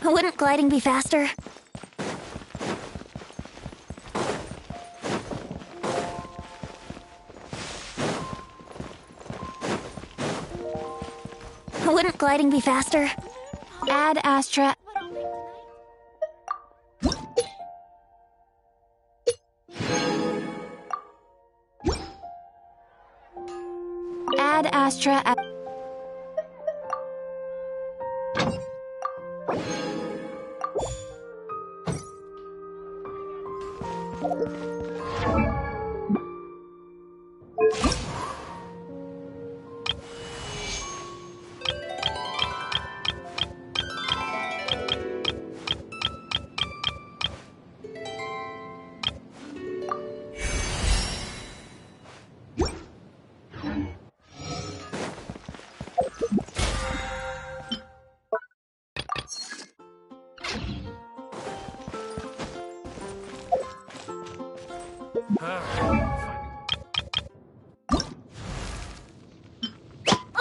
Wouldn't gliding be faster? Wouldn't gliding be faster? Add Astra. Add Astra.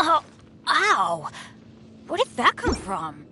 Oh, ow! Where did that come from?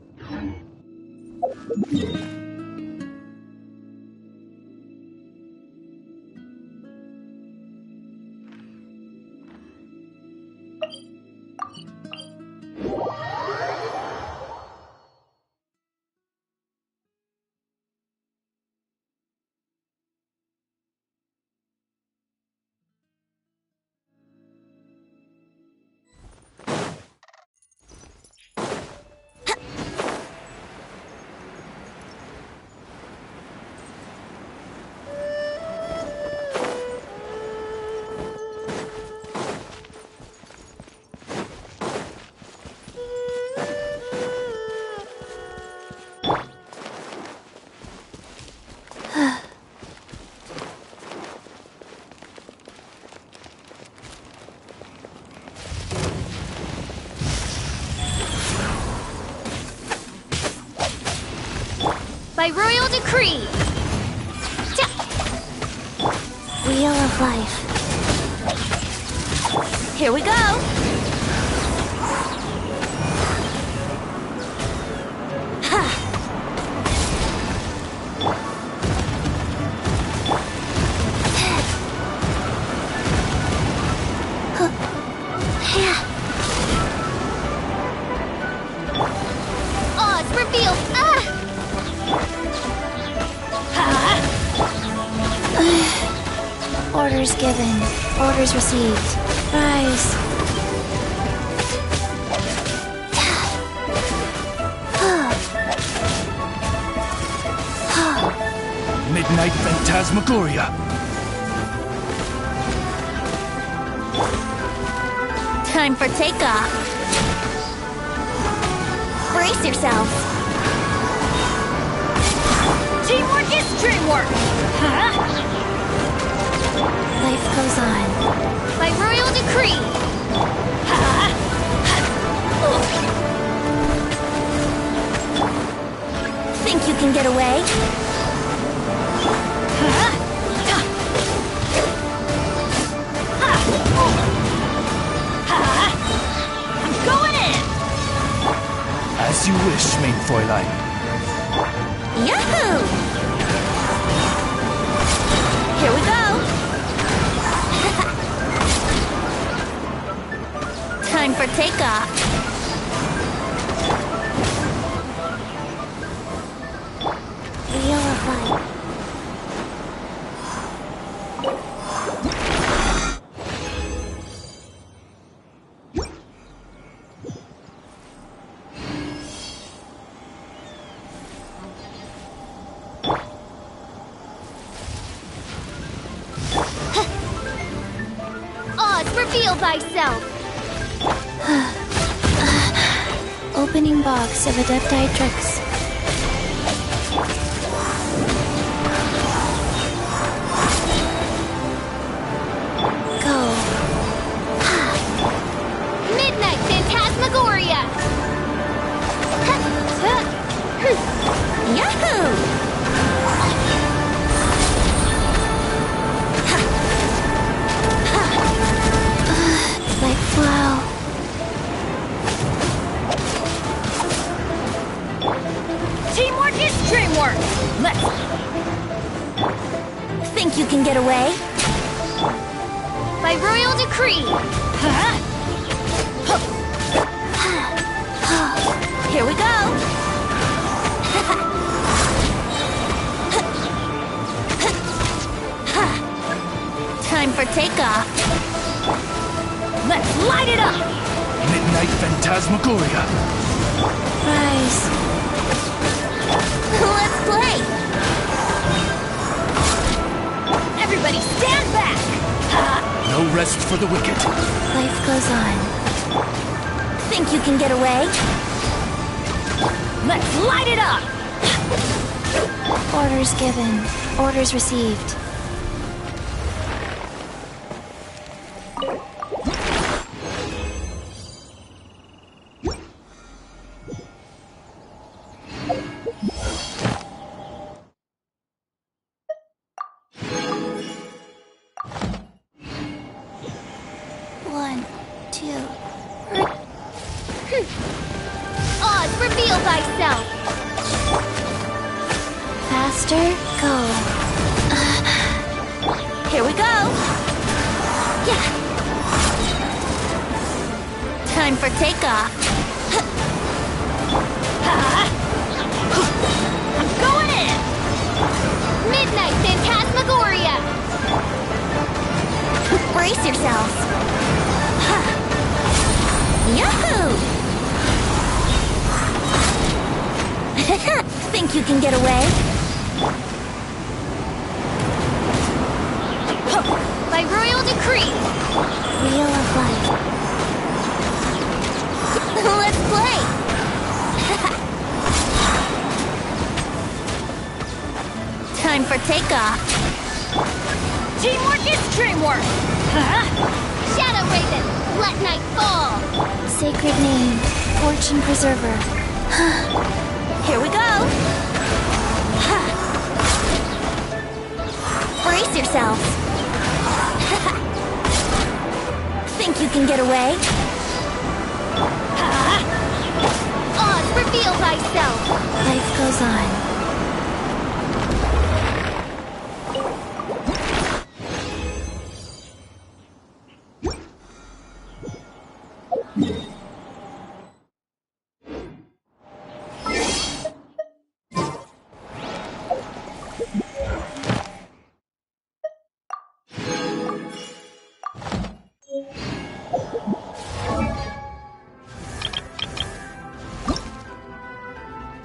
By royal decree! Wheel of life. Here we go! Odds revealed! Orders given. Orders received. Rise. Midnight Phantasmagoria. Time for takeoff. Brace yourselves. Teamwork is dreamwork! Life goes on. By royal decree! Think you can get away? I'm going in! As you wish, main Fräulein. Yahoo! Here we go! Time for takeoff. Wheel of life. Odds reveal thyself. Opening box of Adeptitrix. Think you can get away? By royal decree! Here we go! Time for takeoff. Let's light it up! Midnight Phantasmagoria. Rise. Let's play! Everybody stand back! No rest for the wicked. Life goes on. Think you can get away? Let's light it up! Orders given. Orders received. One, two, Oz, reveal thyself! faster, go. Here we go! Yeah! Time for takeoff. I'm going in! Midnight Phantasmagoria! Brace yourselves! Yahoo! Think you can get away? By royal decree! Wheel of life. Let's play! Time for takeoff. Teamwork is dreamwork! Shadow Raven, let night fall! Sacred name, fortune preserver. Here we go! Brace yourselves! Think you can get away? Oz, reveal thyself! Life goes on.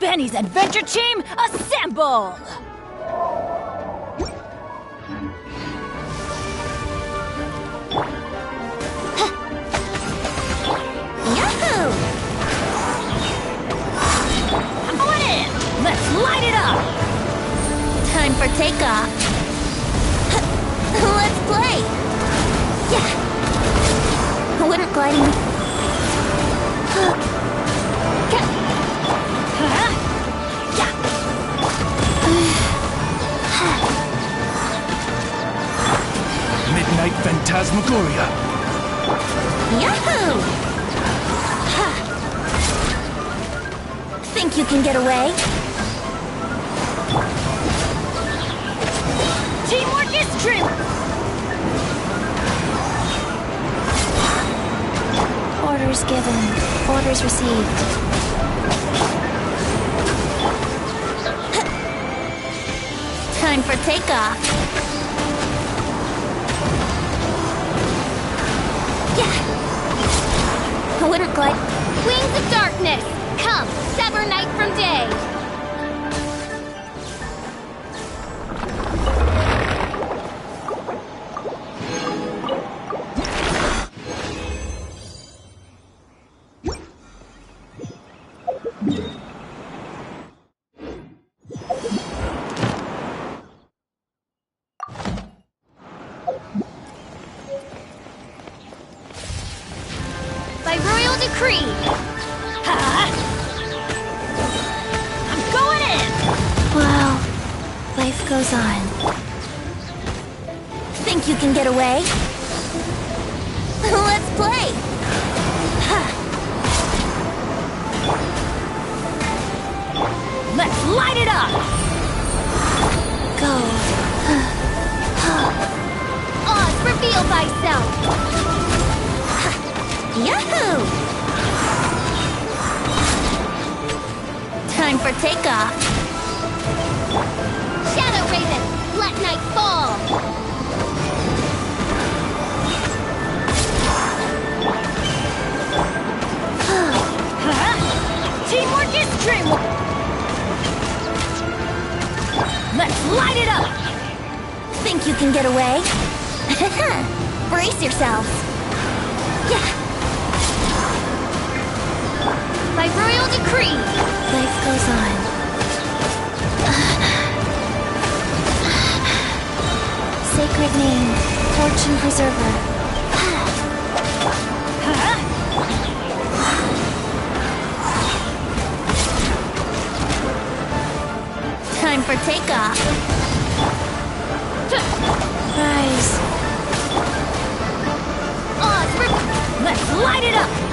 Benny's adventure team, assemble! Yahoo! I'm going in! Let's light it up! Time for takeoff. Let's play! Yeah! Wouldn't gliding be... Midnight Phantasmagoria. Yahoo! Think you can get away? Teamwork is true! Orders given. Orders received. Time for takeoff. Yeah! I wouldn't glide... Wings of darkness! Come, sever night from day! By royal decree! I'm going in! Wow. Life goes on. Think you can get away? Let's play! Let's light it up! Go. takeoff. Shadow Raven, let night fall! Teamwork is dreamwork! Let's light it up! Think you can get away? Brace yourselves! Yeah! By royal decree, Life goes on. Sacred name, fortune preserver. Time for takeoff. Rise. Let's light it up!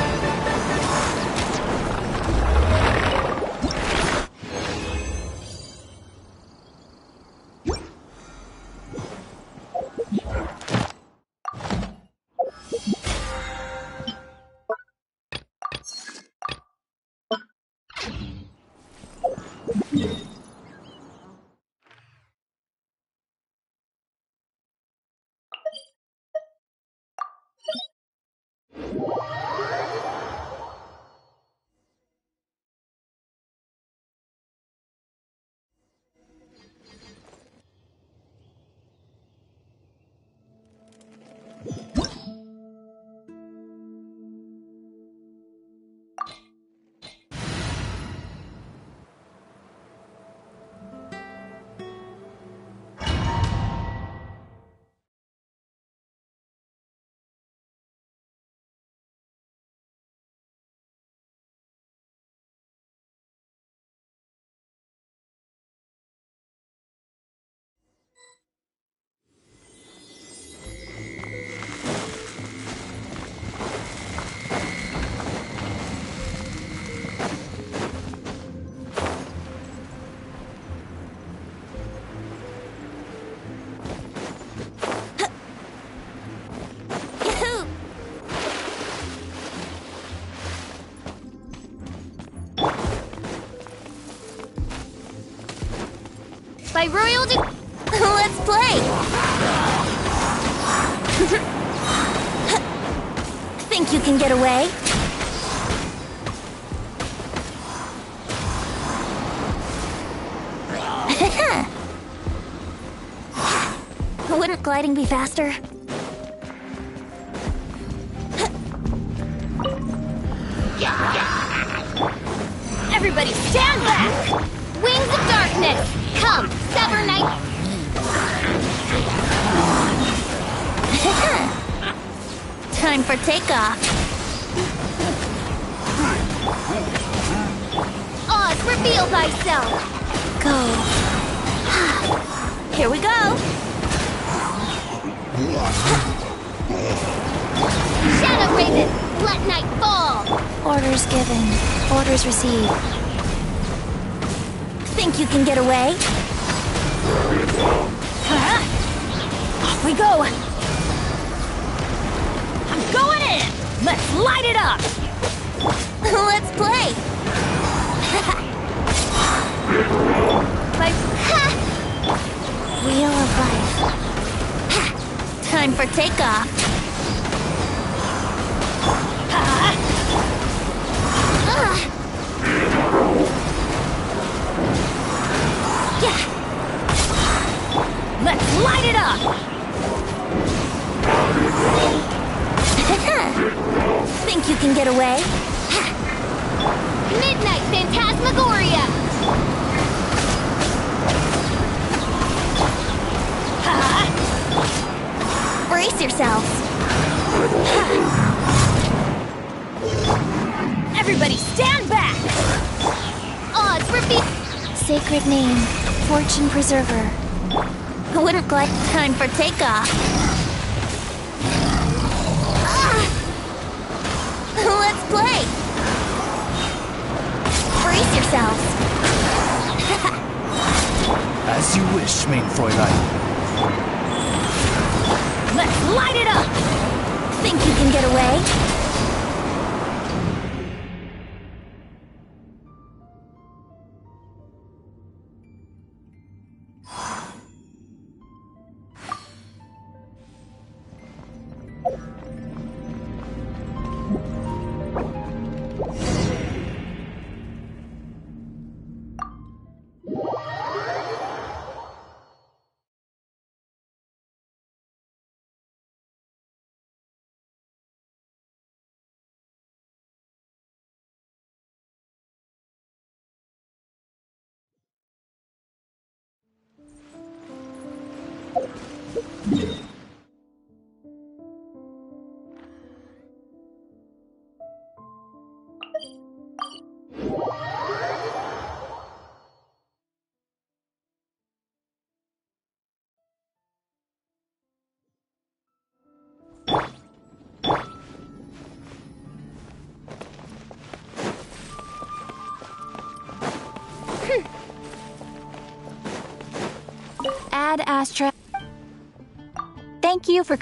by royal Let's play! Think you can get away? Wouldn't gliding be faster? Everybody stand back! Wings of darkness! Come, sever night! Time for takeoff. Oz, reveal thyself! Go. Here we go. Shadow Raven, let night fall! Orders given. Orders received. Think you can get away? Off we go! I'm going in! Let's light it up! Let's play! Wheel of life. Time for takeoff. Yeah. Let's light it up! Think you can get away? Midnight Phantasmagoria! Brace yourselves! Everybody stand back! Oz, reveal... Sacred name, fortune preserver. Wouldn't glide. Time for takeoff. Let's play! Brace yourselves! As you wish, main Fräulein. Let's light it up! Think you can get away? Ad Astra. Thank you for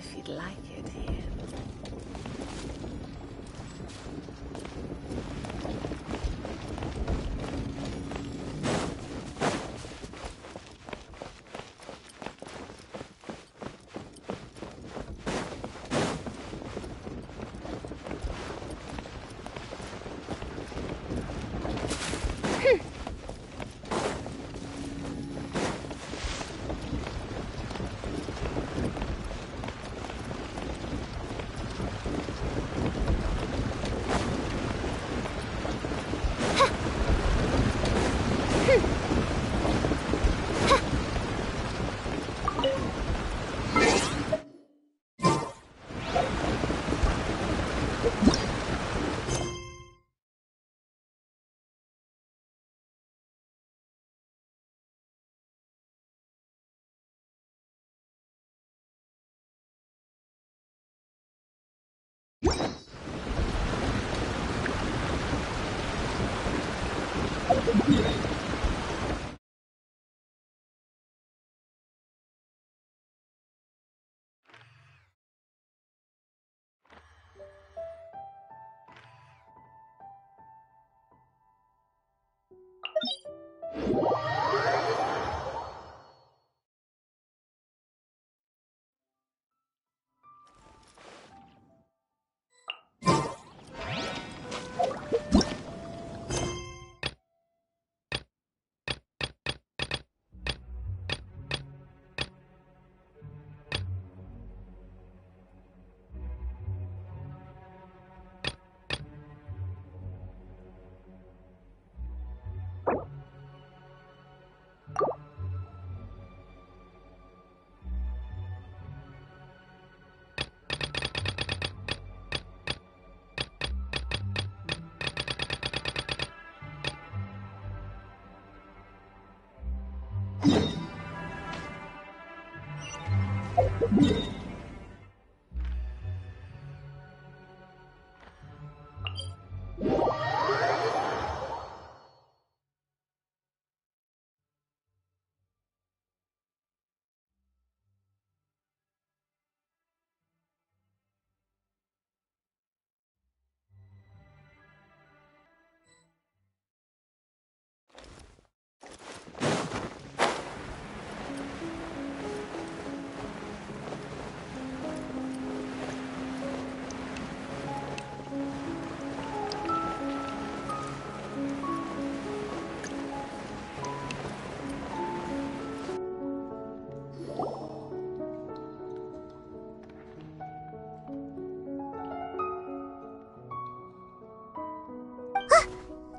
if you'd like it here.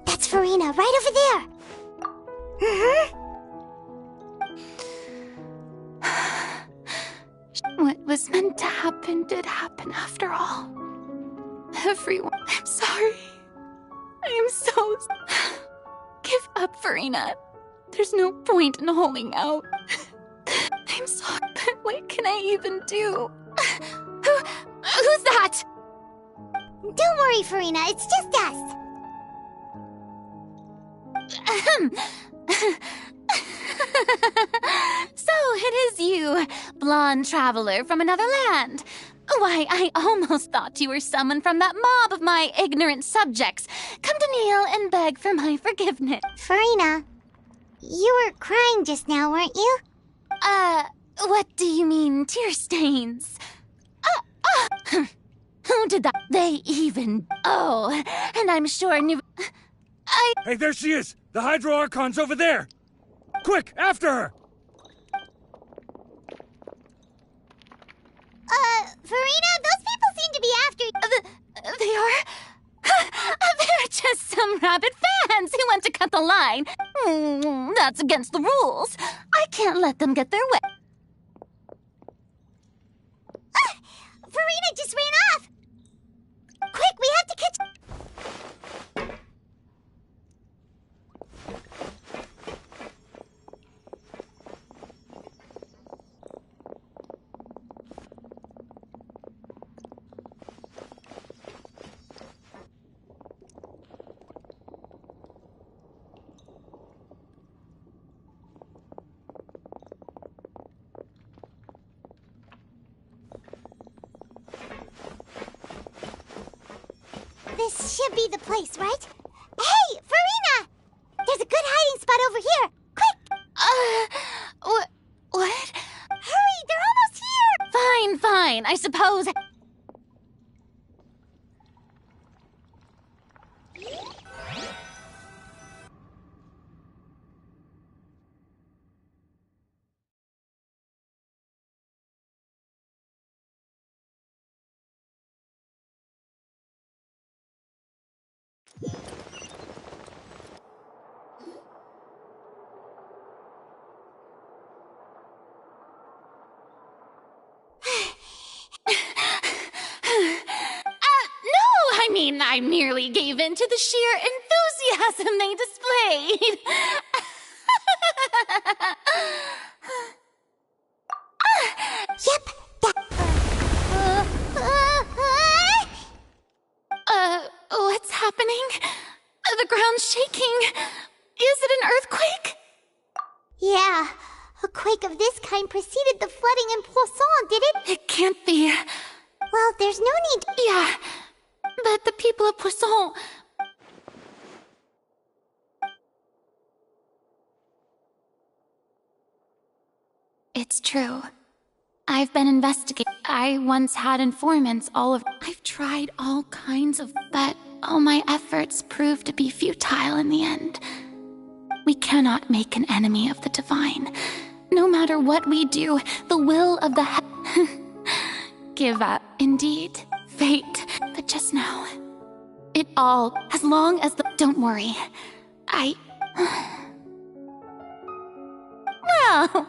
That's Farina, right over there! What was meant to happen did happen after all. Everyone, I'm sorry. I am so... Give up, Farina. There's no point in holding out. I'm sorry, but what can I even do? Who's that? Don't worry, Farina, it's just us! So it is you, blonde traveler from another land. Why, I almost thought you were someone from that mob of my ignorant subjects. Come to kneel and beg for my forgiveness. Farina, you were crying just now, weren't you? What do you mean, tear stains? Who did that? They even... Oh, and I'm sure Hey, there she is! The Hydro Archon's over there! Quick, after her! Farina, those people seem to be after you. They are? They're just some rabid fans who want to cut the line. That's against the rules. I can't let them get their way. Farina just ran off! Quick, we have to catch... This should be the place, right? Hey, Farina! There's a good hiding spot over here. Quick! What? Hurry, they're almost here! Fine, fine, I suppose. No, I mean, I merely gave in to the sheer enthusiasm they displayed. What's happening? The ground's shaking. Is it an earthquake? Yeah, a quake of this kind preceded the flooding in Poisson, did it? It can't be. Well, there's no need. Yeah, but the people of Poisson... It's true. I've been investigating. I once had informants all over. I've tried all kinds of... But all my efforts proved to be futile in the end. We cannot make an enemy of the divine. No matter what we do, the will of the give up, indeed. Fate. But just now, it all, as long as the... Don't worry. Well,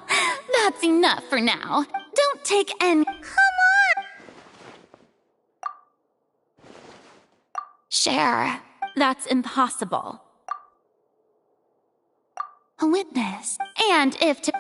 that's enough for now. Don't take any... Come on! Cher, that's impossible. A witness. And if to...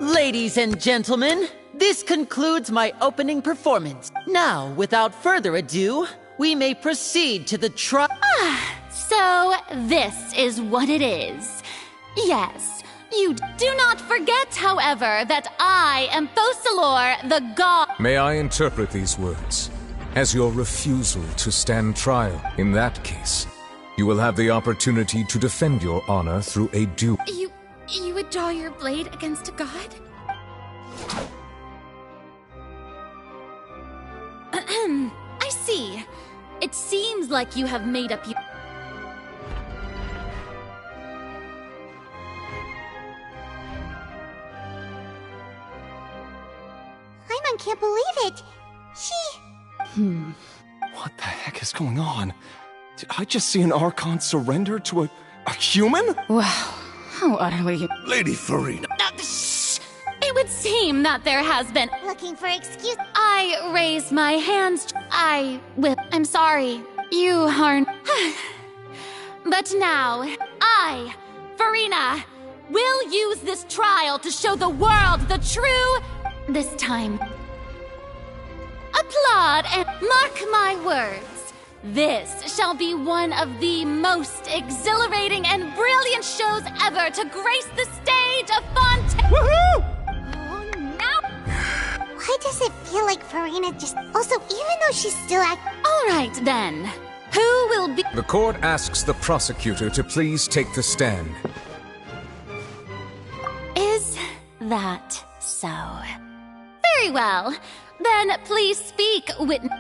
Ladies and gentlemen, this concludes my opening performance. Now, without further ado, we may proceed to the trial. So, this is what it is. Yes, you do not forget, however, that I am Focalor, the god. May I interpret these words as your refusal to stand trial? In that case, you will have the opportunity to defend your honor through a duel. You would draw your blade against a god? I see. It seems like you have made up your... Paimon can't believe it. What the heck is going on? Did I just see an Archon surrender to a human? Wow, how utterly... Lady Farina. It would seem that there has been... Looking for excuse. I raise my hands. I'm sorry. You are... But now, I, Farina, will use this trial to show the world the true... This time... Applaud and mark my words. This shall be one of the most exhilarating and brilliant shows ever to grace the stage of Fontaine. Woohoo! Oh, no. Why does it feel like Farina just... Also, even though she's still All right, then. Who will be... The court asks the prosecutor to please take the stand. Is that so? Very well. Then please speak, witness.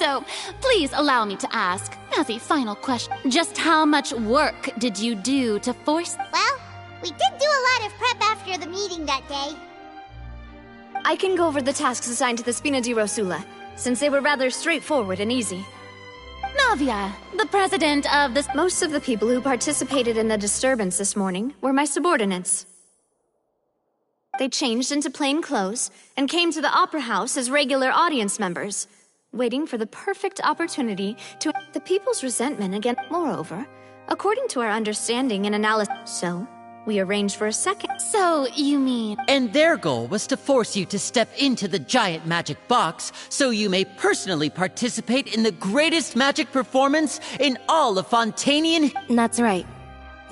So, please allow me to ask, as a final question, just how much work did you do to force... Well, we did do a lot of prep after the meeting that day. I can go over the tasks assigned to the Spina di Rosula, since they were rather straightforward and easy. Navia, the president of the... Most of the people who participated in the disturbance this morning were my subordinates. They changed into plain clothes and came to the Opera House as regular audience members, waiting for the perfect opportunity to... The people's resentment against... Moreover, according to our understanding and analysis... So, we arranged for a second... So, you mean... And their goal was to force you to step into the giant magic box so you may personally participate in the greatest magic performance in all of Fontanian... That's right.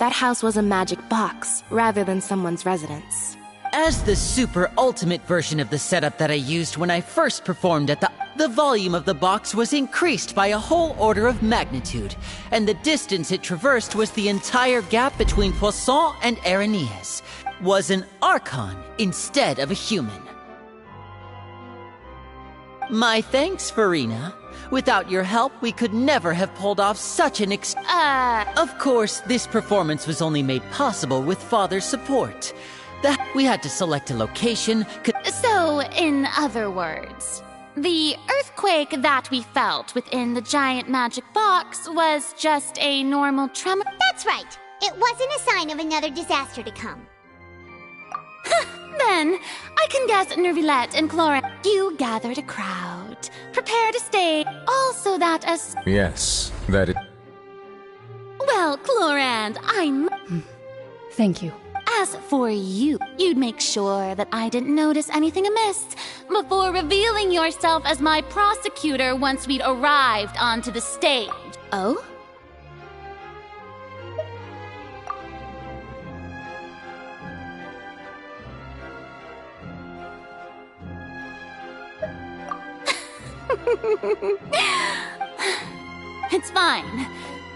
That house was a magic box, rather than someone's residence. As the super ultimate version of the setup that I used when I first performed at the volume of the box was increased by a whole order of magnitude, and the distance it traversed was the entire gap between Poisson and Aranias, was an Archon instead of a human. My thanks, Farina. Without your help, we could never have pulled off such an Of course, this performance was only made possible with Father's support. We had to select a location. So, in other words, the earthquake that we felt within the giant magic box was just a normal tremor? That's right. It wasn't a sign of another disaster to come. Then, I can guess Nervilette and Clora, you gathered a crowd, prepared a stage, also that as... Yes, that it... Well, Clorand, Thank you. As for you, you'd make sure that I didn't notice anything amiss before revealing yourself as my prosecutor once we'd arrived onto the stage. Oh? It's fine.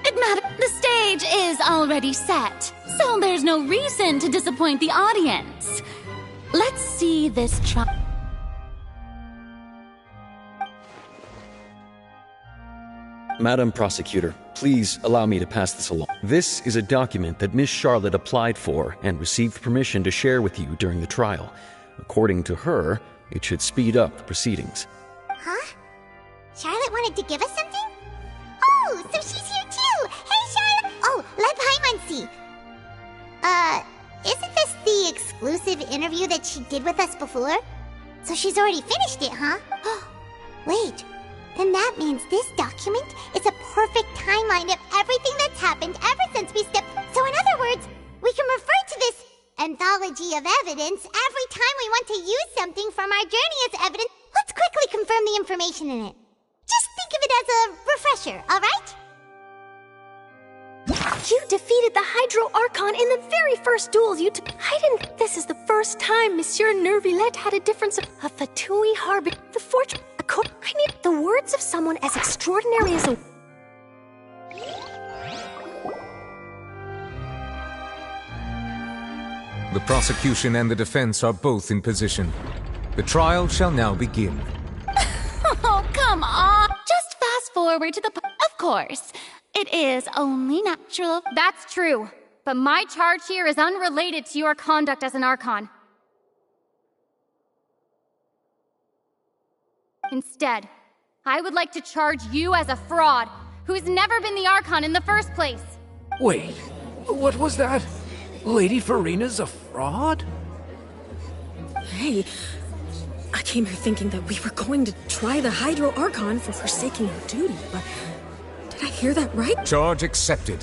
It matters. The stage is already set, so there's no reason to disappoint the audience. Let's see this Madam Prosecutor, please allow me to pass this along. This is a document that Miss Charlotte applied for and received permission to share with you during the trial. According to her, it should speed up the proceedings. Huh? Charlotte wanted to give us something? Oh, so she's here too! Hey, Charlotte! Oh, Leb Hymansi! Isn't this the exclusive interview that she did with us before? So she's already finished it, huh? Wait, then that means this document is a perfect timeline of everything that's happened ever since we stepped... So in other words, we can refer to this anthology of evidence every time we want to use something from our journey as evidence. Let's quickly confirm the information in it. Just think of it as a refresher, alright? You defeated the Hydro Archon in the very first duels you took. I didn't... This is the first time Monsieur Nervilette had a difference of a Fatui Harbor. The fortune... I need the words of someone as extraordinary as a... The prosecution and the defense are both in position. The trial shall now begin. Oh, come on! Just fast forward to the... Of course. It is only natural. That's true. But my charge here is unrelated to your conduct as an Archon. Instead, I would like to charge you as a fraud who's never been the Archon in the first place. Wait, what was that? Lady Farina's a fraud? Hey, I came here thinking that we were going to try the Hydro Archon for forsaking her duty, but did I hear that right? Charge accepted.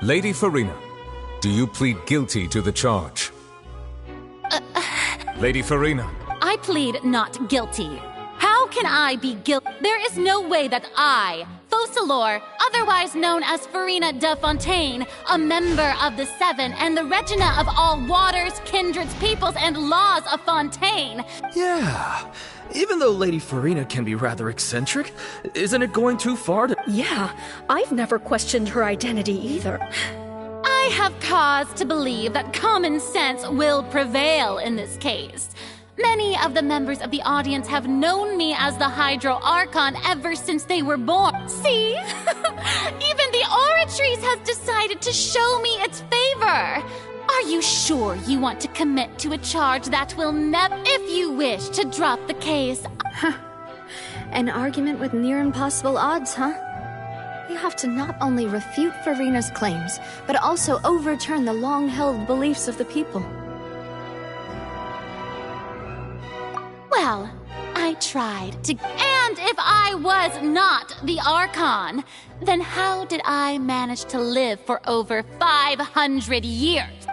Lady Farina, do you plead guilty to the charge? Lady Farina. I plead not guilty. How can I be guilty? There is no way that I, Focalor, otherwise known as Farina de Fontaine, a member of the Seven and the Regina of all waters, kindreds, peoples, and laws of Fontaine. Yeah, even though Lady Farina can be rather eccentric, isn't it going too far to... Yeah, I've never questioned her identity either. I have cause to believe that common sense will prevail in this case. Many of the members of the audience have known me as the Hydro Archon ever since they were born. See? Even the Oratrice has decided to show me its favor. Are you sure you want to commit to a charge that will never... If you wish to drop the case... An argument with near impossible odds, huh? You have to not only refute Farina's claims, but also overturn the long-held beliefs of the people. Well, I tried to... And if I was not the Archon, then how did I manage to live for over 500 years?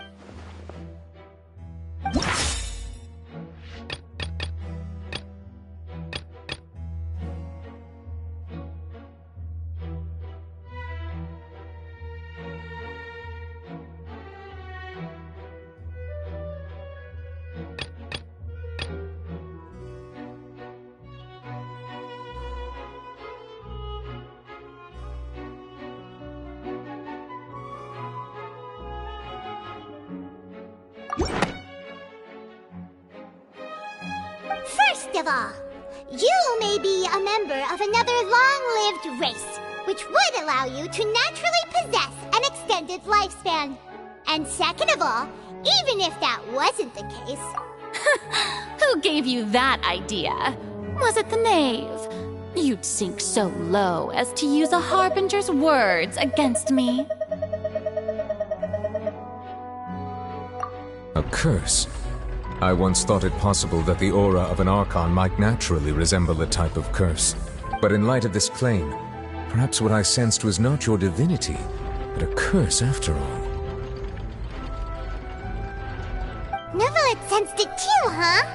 First of all, you may be a member of another long-lived race, which would allow you to naturally possess an extended lifespan. And second of all, even if that wasn't the case... Who gave you that idea? Was it the knave? You'd sink so low as to use a harbinger's words against me. A curse? I once thought it possible that the aura of an Archon might naturally resemble a type of curse. But in light of this claim, perhaps what I sensed was not your divinity, but a curse after all. Neverlet sensed it too, huh?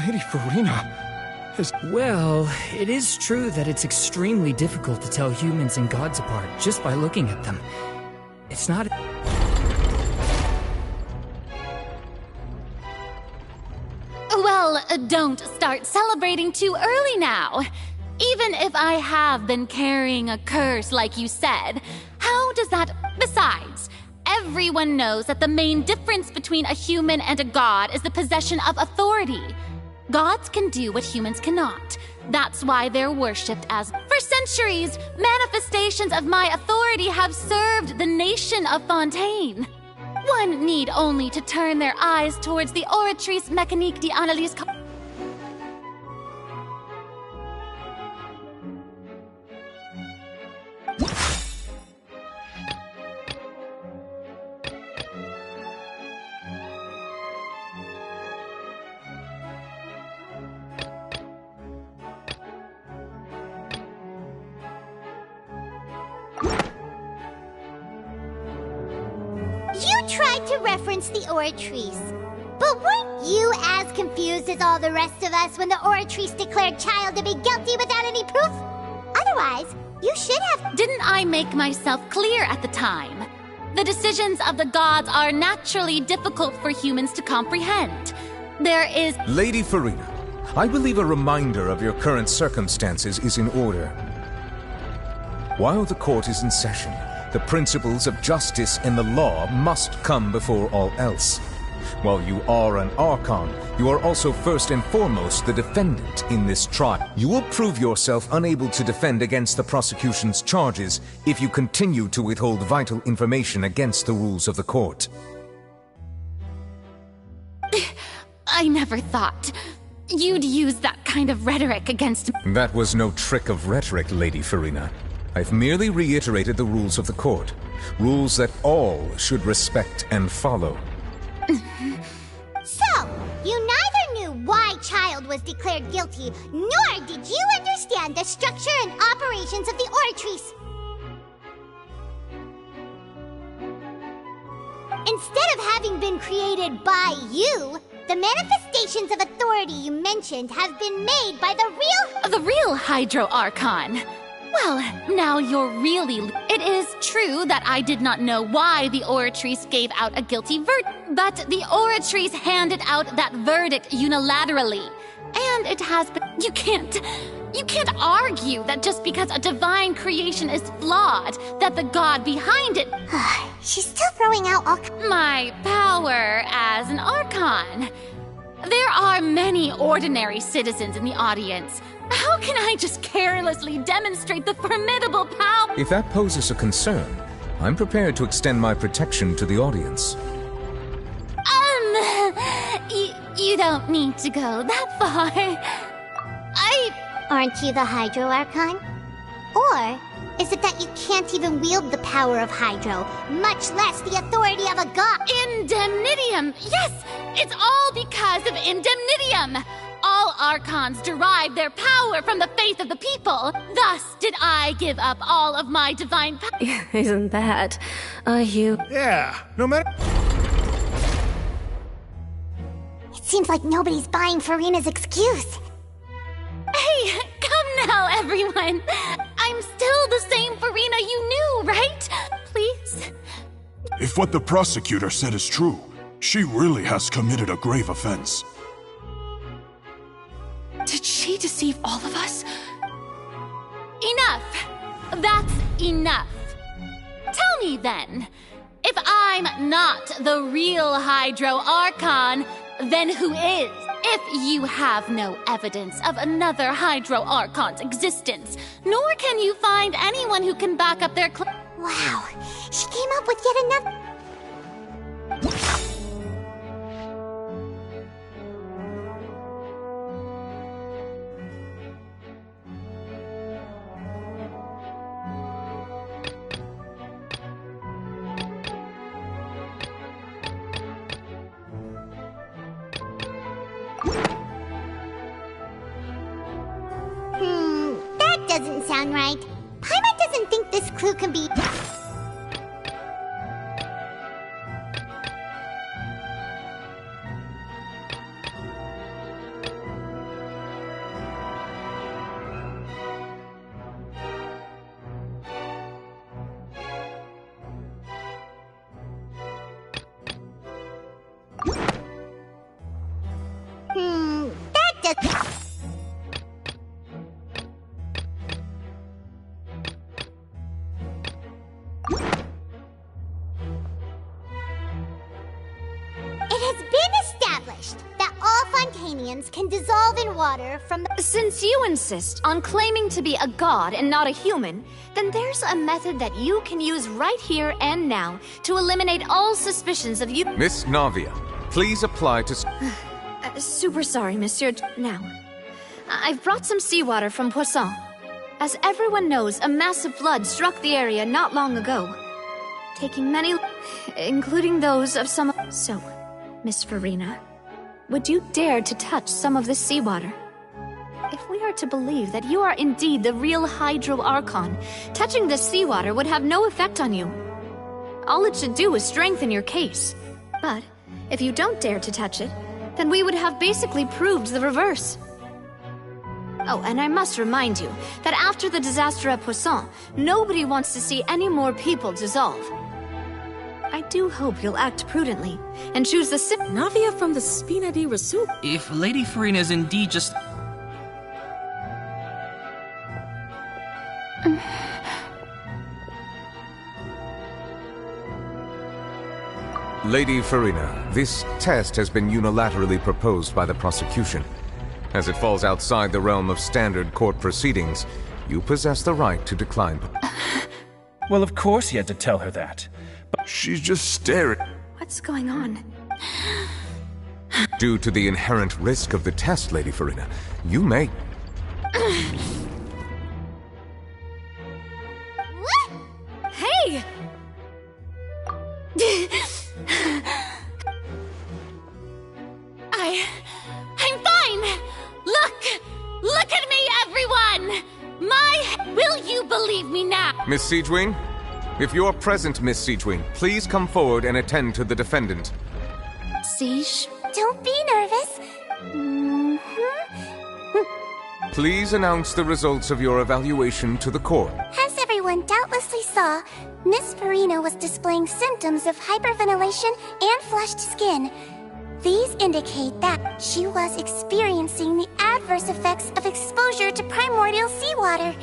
Lady Farina is... Well, it is true that it's extremely difficult to tell humans and gods apart just by looking at them. It's not... Well, don't start celebrating too early now. Even if I have been carrying a curse like you said, how does that... Besides, everyone knows that the main difference between a human and a god is the possession of authority. Gods can do what humans cannot. That's why they're worshipped as... For centuries, manifestations of my authority have served the nation of Fontaine. One need only to turn their eyes towards the Oratrice Mécanique d'Analyse... You tried to reference the Oratrice. But weren't you as confused as all the rest of us when the Oratrice declared Child to be guilty without any proof? Otherwise, you should have... Didn't I make myself clear at the time? The decisions of the gods are naturally difficult for humans to comprehend. There is... Lady Farina, I believe a reminder of your current circumstances is in order. While the court is in session, the principles of justice and the law must come before all else. While you are an Archon, you are also first and foremost the defendant in this trial. You will prove yourself unable to defend against the prosecution's charges if you continue to withhold vital information against the rules of the court. I never thought you'd use that kind of rhetoric against me. That was no trick of rhetoric, Lady Farina. I've merely reiterated the rules of the court. Rules that all should respect and follow. So, you neither knew why Child was declared guilty, nor did you understand the structure and operations of the Oratrice. Instead of having been created by you, the manifestations of authority you mentioned have been made by the real Hydro Archon. Well, now you're really... It is true that I did not know why the Oratrice gave out a guilty verdict, but the Oratrice handed out that verdict unilaterally. And it has been... You can't argue that just because a divine creation is flawed, that the god behind it... She's still throwing out all... My power as an Archon. There are many ordinary citizens in the audience. How can I just carelessly demonstrate the formidable power? If that poses a concern, I'm prepared to extend my protection to the audience. You don't need to go that far. Aren't you the Hydro Archon? Or is it that you can't even wield the power of Hydro, much less the authority of a god? Indemnitium! Yes! It's all because of Indemnitium! All Archons derive their power from the faith of the people. Thus did I give up all of my divine power. Isn't that a huge... Yeah, no matter... It seems like nobody's buying Furina's excuse. Hey, come now, everyone. I'm still the same Furina you knew, right? Please. If what the prosecutor said is true, she really has committed a grave offense. Did she deceive all of us? Enough! That's enough. Tell me then, if I'm not the real Hydro Archon, then who is? If you have no evidence of another Hydro Archon's existence, nor can you find anyone who can back up their claim. Wow, she came up with yet another... That doesn't sound right. Paimon doesn't think this clue can be... that does... It has been established that all Fontanians can dissolve in water from the... Since you insist on claiming to be a god and not a human, then there's a method that you can use right here and now to eliminate all suspicions of you. Miss Navia, please apply to... Super sorry, Monsieur. Now, I've brought some seawater from Poisson. As everyone knows, a massive flood struck the area not long ago, taking many, including those of some... So, Miss Furina, would you dare to touch some of this seawater? If we are to believe that you are indeed the real Hydro Archon, touching this seawater would have no effect on you. All it should do is strengthen your case. But, if you don't dare to touch it, then we would have basically proved the reverse. Oh, and I must remind you that after the disaster at Poisson, nobody wants to see any more people dissolve. I do hope you'll act prudently and choose the Navia from the Spina di Rasu. If Lady Furina is indeed just... Lady Furina, this test has been unilaterally proposed by the prosecution. As it falls outside the realm of standard court proceedings, you possess the right to decline. Well, of course he had to tell her that. But she's just staring. What's going on? Due to the inherent risk of the test, Lady Furina, you may... Hey! I'm fine! Look at me, everyone! Will you believe me now? Miss Siegewing? If you're present, Miss Siegewing, please come forward and attend to the defendant. Siege? Don't be nervous. Please announce the results of your evaluation to the court. As everyone doubtlessly saw, Miss Furina was displaying symptoms of hyperventilation and flushed skin. These indicate that she was experiencing the adverse effects of exposure to primordial seawater.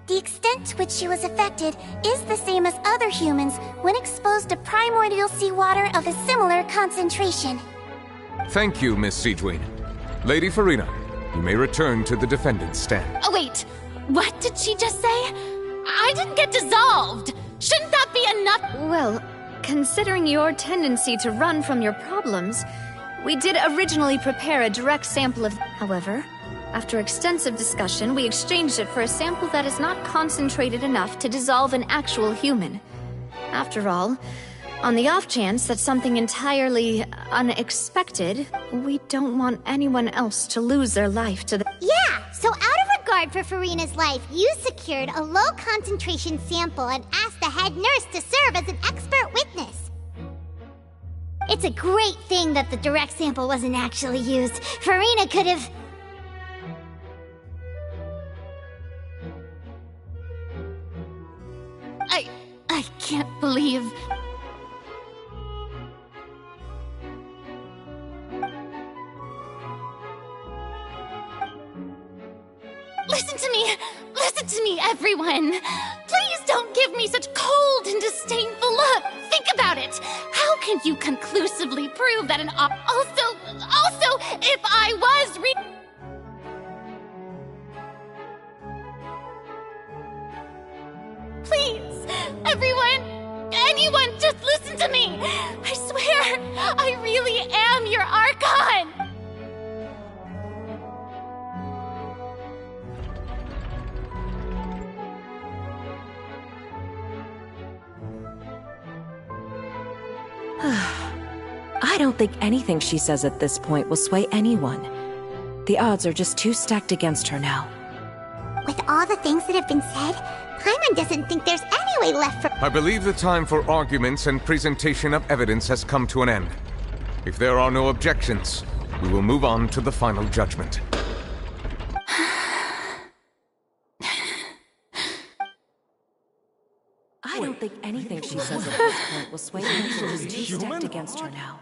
The extent to which she was affected is the same as other humans when exposed to primordial seawater of a similar concentration. Thank you, Miss Siegween. Lady Farina, you may return to the defendant's stand. Oh, wait. What did she just say? I didn't get dissolved. Shouldn't that be enough? Well, considering your tendency to run from your problems, we did originally prepare a direct sample of... However, after extensive discussion, we exchanged it for a sample that is not concentrated enough to dissolve an actual human. After all, on the off chance that something entirely unexpected, we don't want anyone else to lose their life to the... Yeah, so out of regard for Farina's life, you secured a low-concentration sample and asked the head nurse to serve as an expert witness. It's a great thing that the direct sample wasn't actually used. Farina could have... I can't believe... Listen to me, everyone! Please don't give me such cold and disdainful look! Think about it! How can you conclusively prove that Also, if I was Please, everyone, anyone, just listen to me! I swear, I really am your Archon! I don't think anything she says at this point will sway anyone. The odds are just too stacked against her now. With all the things that have been said, Paimon doesn't think there's any way left for... I believe the time for arguments and presentation of evidence has come to an end. If there are no objections, we will move on to the final judgment. I don't think anything she says at this point will sway anyone. She's too stacked against her now.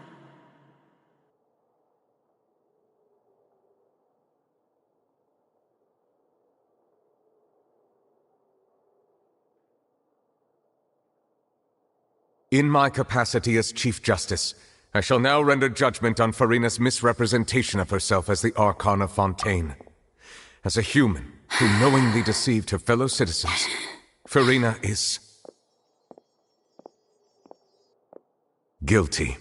In my capacity as Chief Justice, I shall now render judgment on Farina's misrepresentation of herself as the Archon of Fontaine. As a human who knowingly deceived her fellow citizens, Farina is... guilty.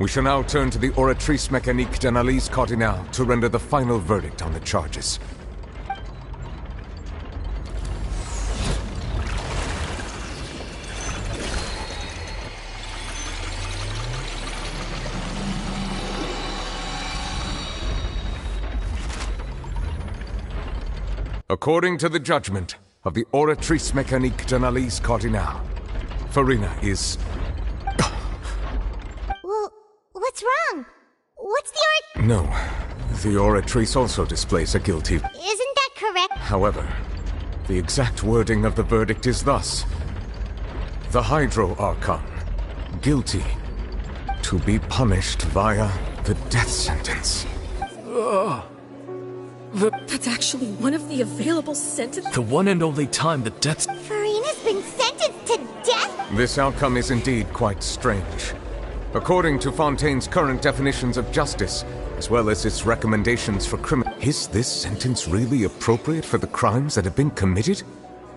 We shall now turn to the Oratrice Mécanique d'Analyse Cardinale to render the final verdict on the charges. According to the judgment of the Oratrice Mécanique d'Analyse Cardinale, Farina is... Well, what's wrong? What's the No, the Oratrice also displays a guilty... Isn't that correct? However, the exact wording of the verdict is thus. The Hydro Archon, guilty, to be punished via the death sentence. That's actually one of the available sentences? The one and only time the death... Farina's been sentenced to death? This outcome is indeed quite strange. According to Fontaine's current definitions of justice, as well as its recommendations for criminal... Is this sentence really appropriate for the crimes that have been committed?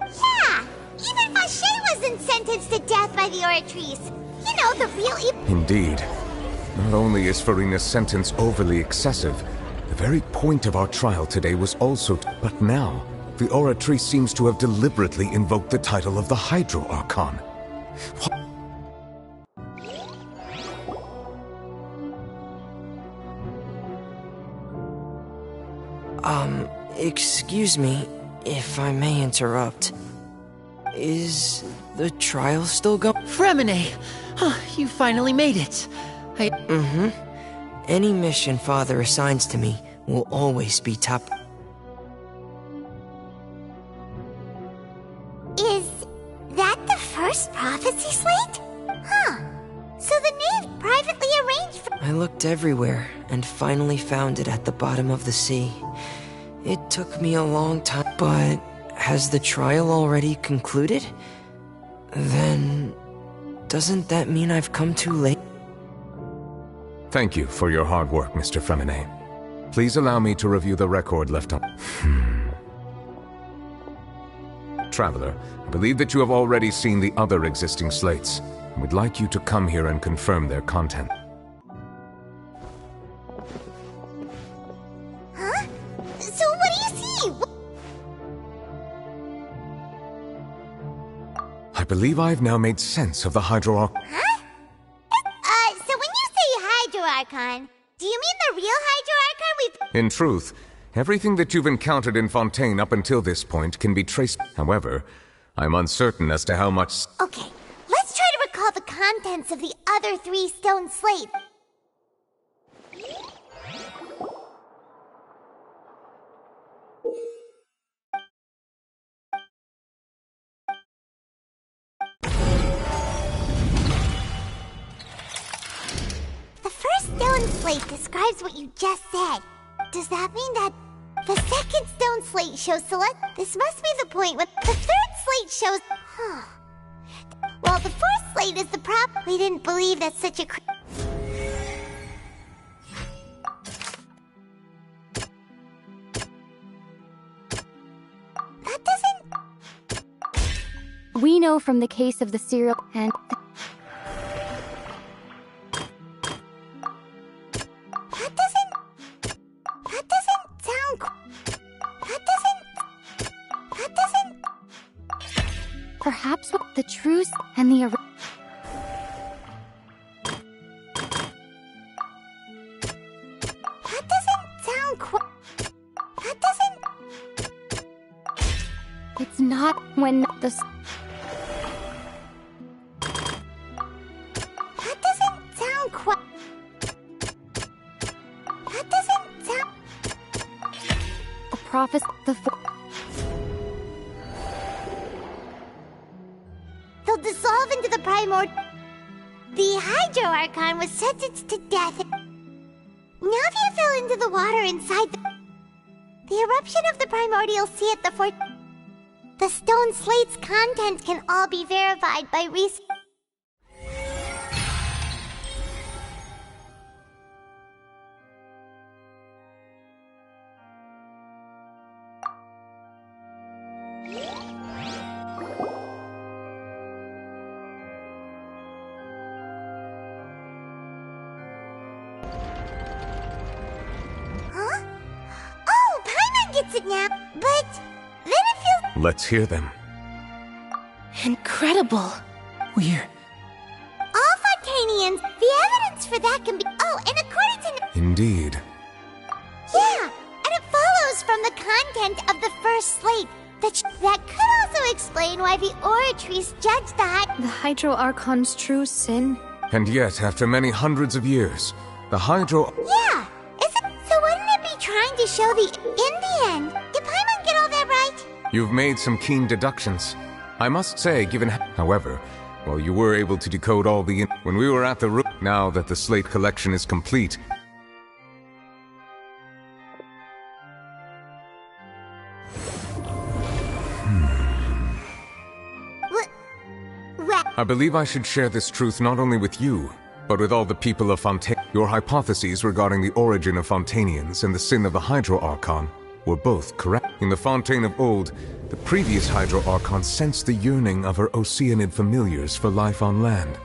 Yeah! Even Vacher wasn't sentenced to death by the Oratrice. You know, the real... Indeed. Not only is Farina's sentence overly excessive, the very point of our trial today was also... But now, the Oratrice seems to have deliberately invoked the title of the Hydro Archon. Excuse me, if I may interrupt. Is the trial still going? Fremine! You finally made it. Any mission Father assigns to me will always be top. Is that the first prophecy slate? Huh. So the knave privately arranged for— I looked everywhere and finally found it at the bottom of the sea. It took me a long time, but has the trial already concluded? Then, doesn't that mean I've come too late? Thank you for your hard work, Mr. Fremine. Please allow me to review the record left on... Traveler, I believe that you have already seen the other existing slates, and would like you to come here and confirm their content. Huh? So what do you see? I believe I have now made sense of the Hydro... Huh? So when you say Hydro Archon, do you mean the real Hydro Archon we've... In truth, everything that you've encountered in Fontaine up until this point can be traced. However, I'm uncertain as to how much... Okay, let's try to recall the contents of the other 3 stone slates. The first stone slate describes what you just said. Does that mean that the second stone slate shows Celeste? This must be the point when the third slate shows... Well, the fourth slate is the prop. We didn't believe that such a... That doesn't... We know from the case of the serial and... Perhaps the truth and the... That doesn't sound quite... That doesn't... It's not when the... That doesn't sound quite... That doesn't sound... The prophecy... The... They'll dissolve into the primordial... The Hydro Archon was sentenced to death. Navia fell into the water inside the eruption of the primordial sea at the fort... The stone slate's contents can all be verified by research. It now, but then it feels... Let's hear them. Incredible. We're... All Fontanians, the evidence for that can be... Oh, and according to... Indeed. Yeah, and it follows from the content of the first slate that could also explain why the Oratries judged the Hydro Archon's true sin. And yet, after many hundreds of years, the Hydro... Yeah! So wouldn't it be trying to show the... In the end, did Paimon get all that right? You've made some keen deductions. I must say, given... However, while you were able to decode all the... When we were at the room... Now that the slate collection is complete... I believe I should share this truth not only with you, but with all the people of Fontaine. Your hypotheses regarding the origin of Fontanians and the sin of the Hydro Archon were both correct. In the Fontaine of old, the previous Hydro Archon sensed the yearning of her Oceanid familiars for life on land.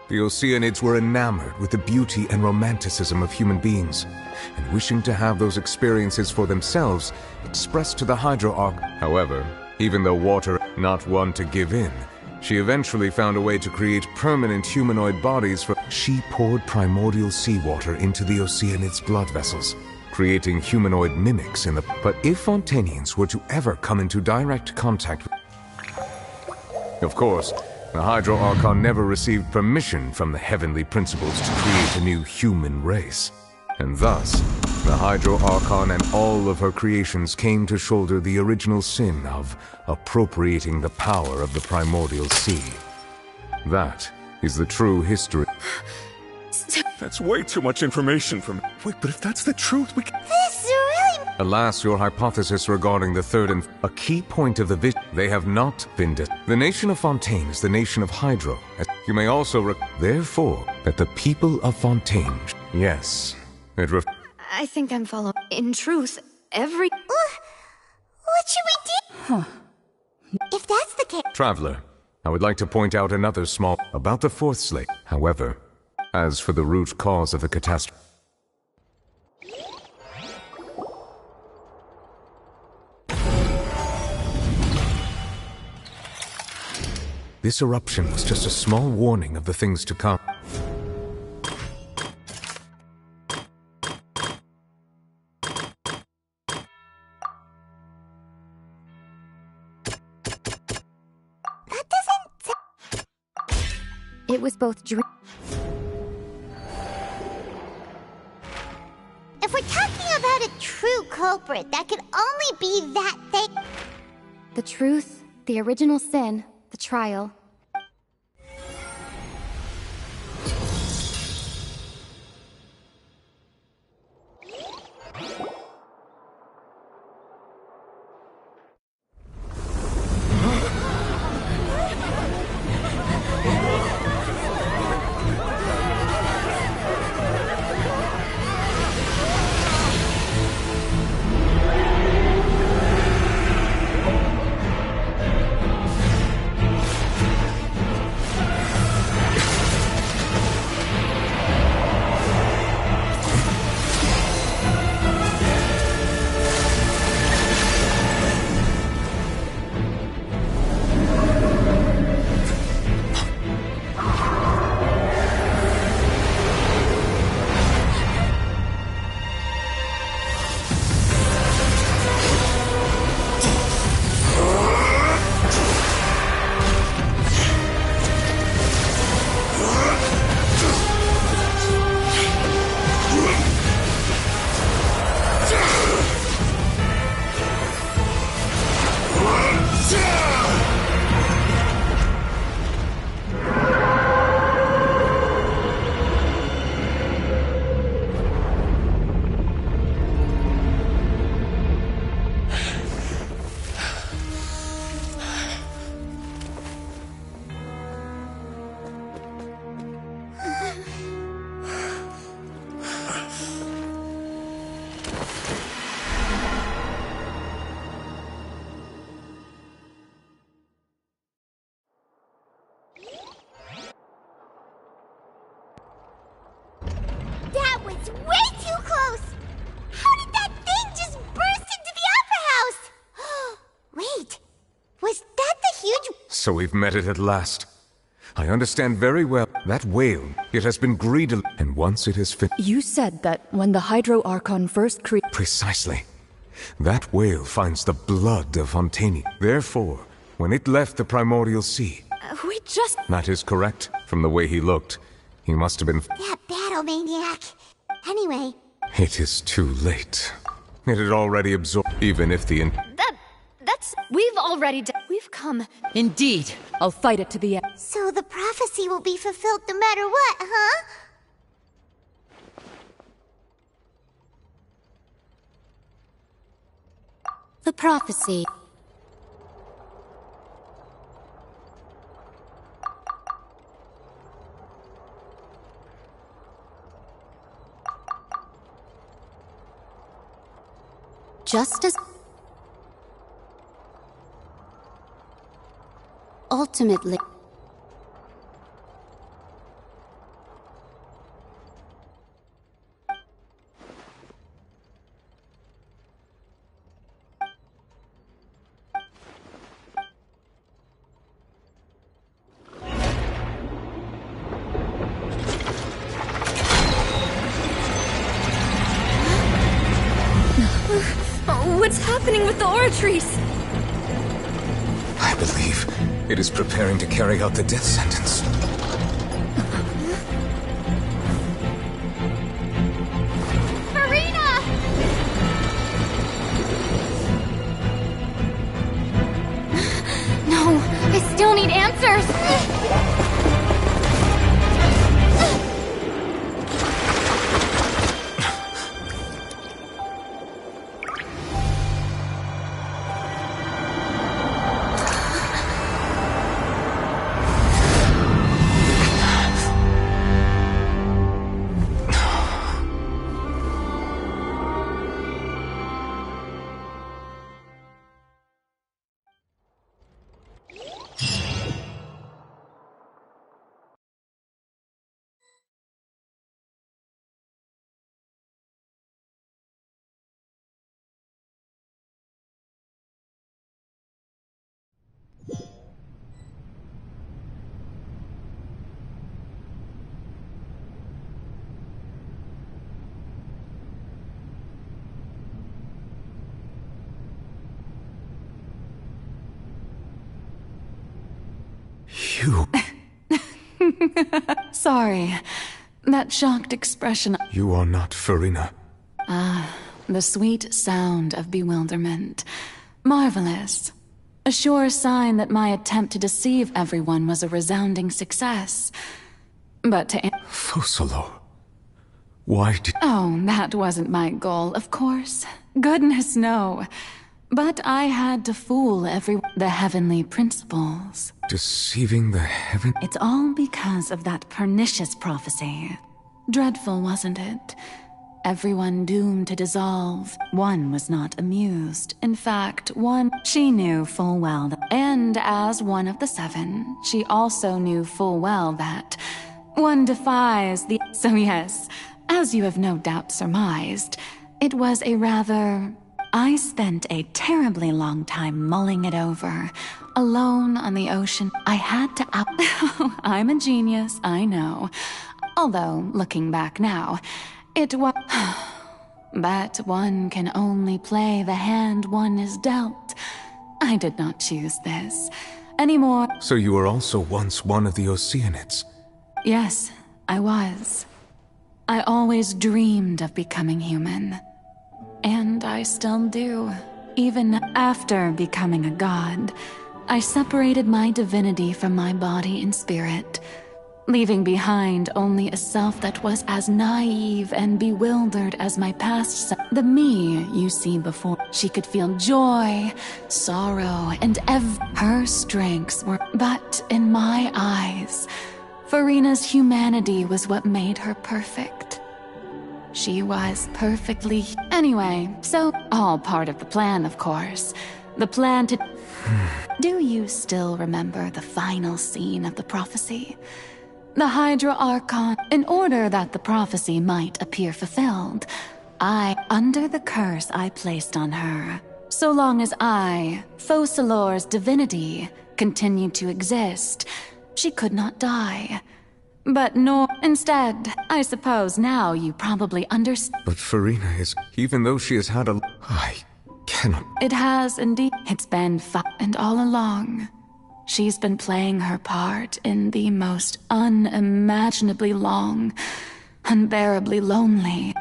The Oceanids were enamored with the beauty and romanticism of human beings, and wishing to have those experiences for themselves, expressed to the Hydro Archon. However, even though water not one to give in, she eventually found a way to create permanent humanoid bodies for... She poured primordial seawater into the Oceanids' blood vessels, creating humanoid mimics in the... But if Fontanians were to ever come into direct contact with... Of course, the Hydro Archon never received permission from the heavenly principles to create a new human race. And thus, The Hydro Archon and all of her creations came to shoulder the original sin of appropriating the power of the primordial sea. That is the true history. That's way too much information for me. Wait, but if that's the truth, we can... This really... Alas, your hypothesis regarding the third and a key point of the vision, they have not been the nation of Fontaine is the nation of Hydro. You may also therefore, that the people of Fontaine... Yes, it I think I'm following. In truth, every... What should we do? Huh. If that's the case... Traveler, I would like to point out another small... about the fourth slave. However, as for the root cause of the catastrophe... This eruption was just a small warning of the things to come. It was both If we're talking about a true culprit, that could only be that thing. the truth, the original sin, the trial. That was way too close! How did that thing just burst into the Opera House? Wait, was that the huge... So we've met it at last. I understand very well that whale, it has been greedily, and once it has finished... You said that when the Hydro Archon first created... Precisely. That whale finds the blood of Fontaine. Therefore, when it left the primordial sea... we just... That is correct. From the way he looked, he must have been... That battle maniac. Anyway... It is too late. It had already absorbed, even if the... That's... We've already done... We've come... Indeed. I'll fight it to the end. So the prophecy will be fulfilled no matter what, huh? The prophecy. Just as... Ultimately... What's happening with the oratories? I believe it is preparing to carry out the death sentence. Farina! still need answers. You. Sorry. That shocked expression. You are not Farina. Ah, the sweet sound of bewilderment. Marvelous. A sure sign that my attempt to deceive everyone was a resounding success. But to... Focalors. Why did... Oh, that wasn't my goal, of course. Goodness, no. But I had to fool the heavenly principles. Deceiving the heaven... It's all because of that pernicious prophecy. Dreadful, wasn't it? Everyone doomed to dissolve. One was not amused. In fact, she knew full well that... And as one of the seven, she also knew full well that one defies the... So yes, as you have no doubt surmised, it was a rather... I spent a terribly long time mulling it over, alone on the ocean. I had to I'm a genius, I know. Although, looking back now, it was... But one can only play the hand one is dealt. I did not choose this. Anymore. So you were also once one of the Oceanids? Yes, I was. I always dreamed of becoming human. And I still do. Even after becoming a god, I separated my divinity from my body and spirit, leaving behind only a self that was as naive and bewildered as my past self. The me you see before. She could feel joy, sorrow, and her strengths were... But in my eyes, Farina's humanity was what made her perfect. She was perfectly... Anyway, so all part of the plan, of course. The plan to... Do you still remember the final scene of the prophecy? The Hydra Archon. In order that the prophecy might appear fulfilled, under the curse I placed on her, so long as Focalors' divinity, continued to exist, she could not die. But instead, I suppose now you probably understand. But Farina is... Even though she has had a... I cannot... It has indeed. It's been and all along, she's been playing her part in the most unimaginably long, unbearably lonely...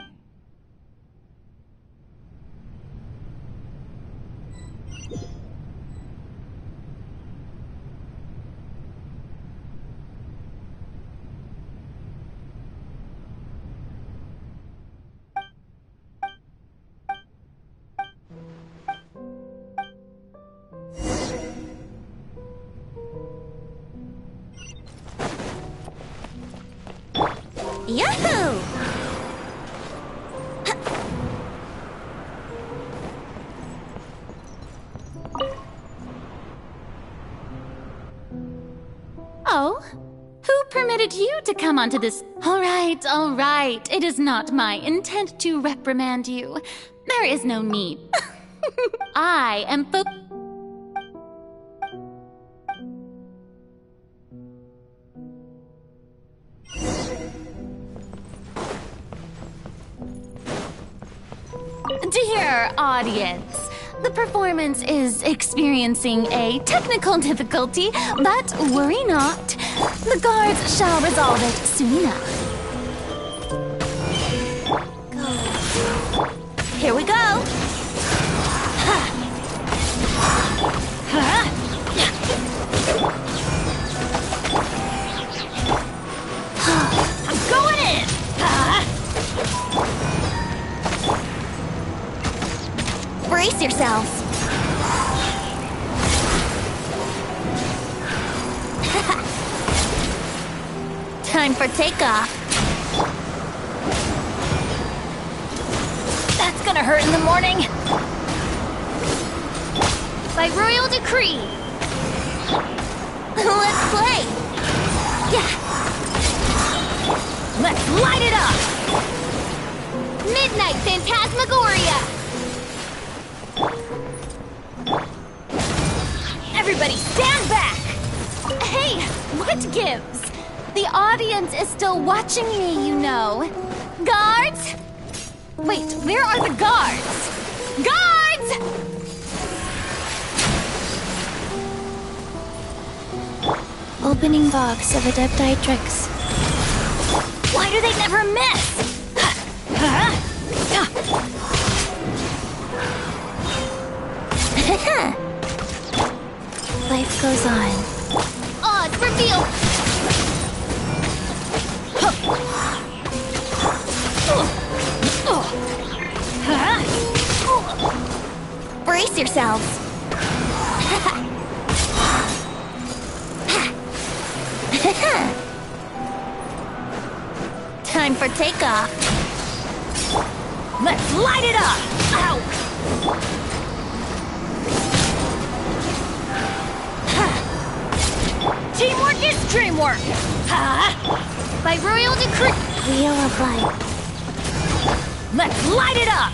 Yahoo! Oh? Who permitted you to come onto this? All right. It is not my intent to reprimand you. There is no need. I am Dear audience, the performance is experiencing a technical difficulty, but worry not. The guards shall resolve it soon enough. Here we go. Ha. Ha. Time for takeoff. That's gonna hurt in the morning. By royal decree. Let's play. Yeah. Let's light it up. Midnight Phantasmagoria. Everybody stand back. Hey, what gives? The audience is still watching me, you know. Guards? Wait, where are the guards? Guards! Opening box of Adeptitrix. Why do they never miss? Life goes on. Odds reveal! Brace yourselves! Time for takeoff. Let's light it up! Ow! Teamwork is dreamwork! By royal decree... Wheel of light. Let's light it up!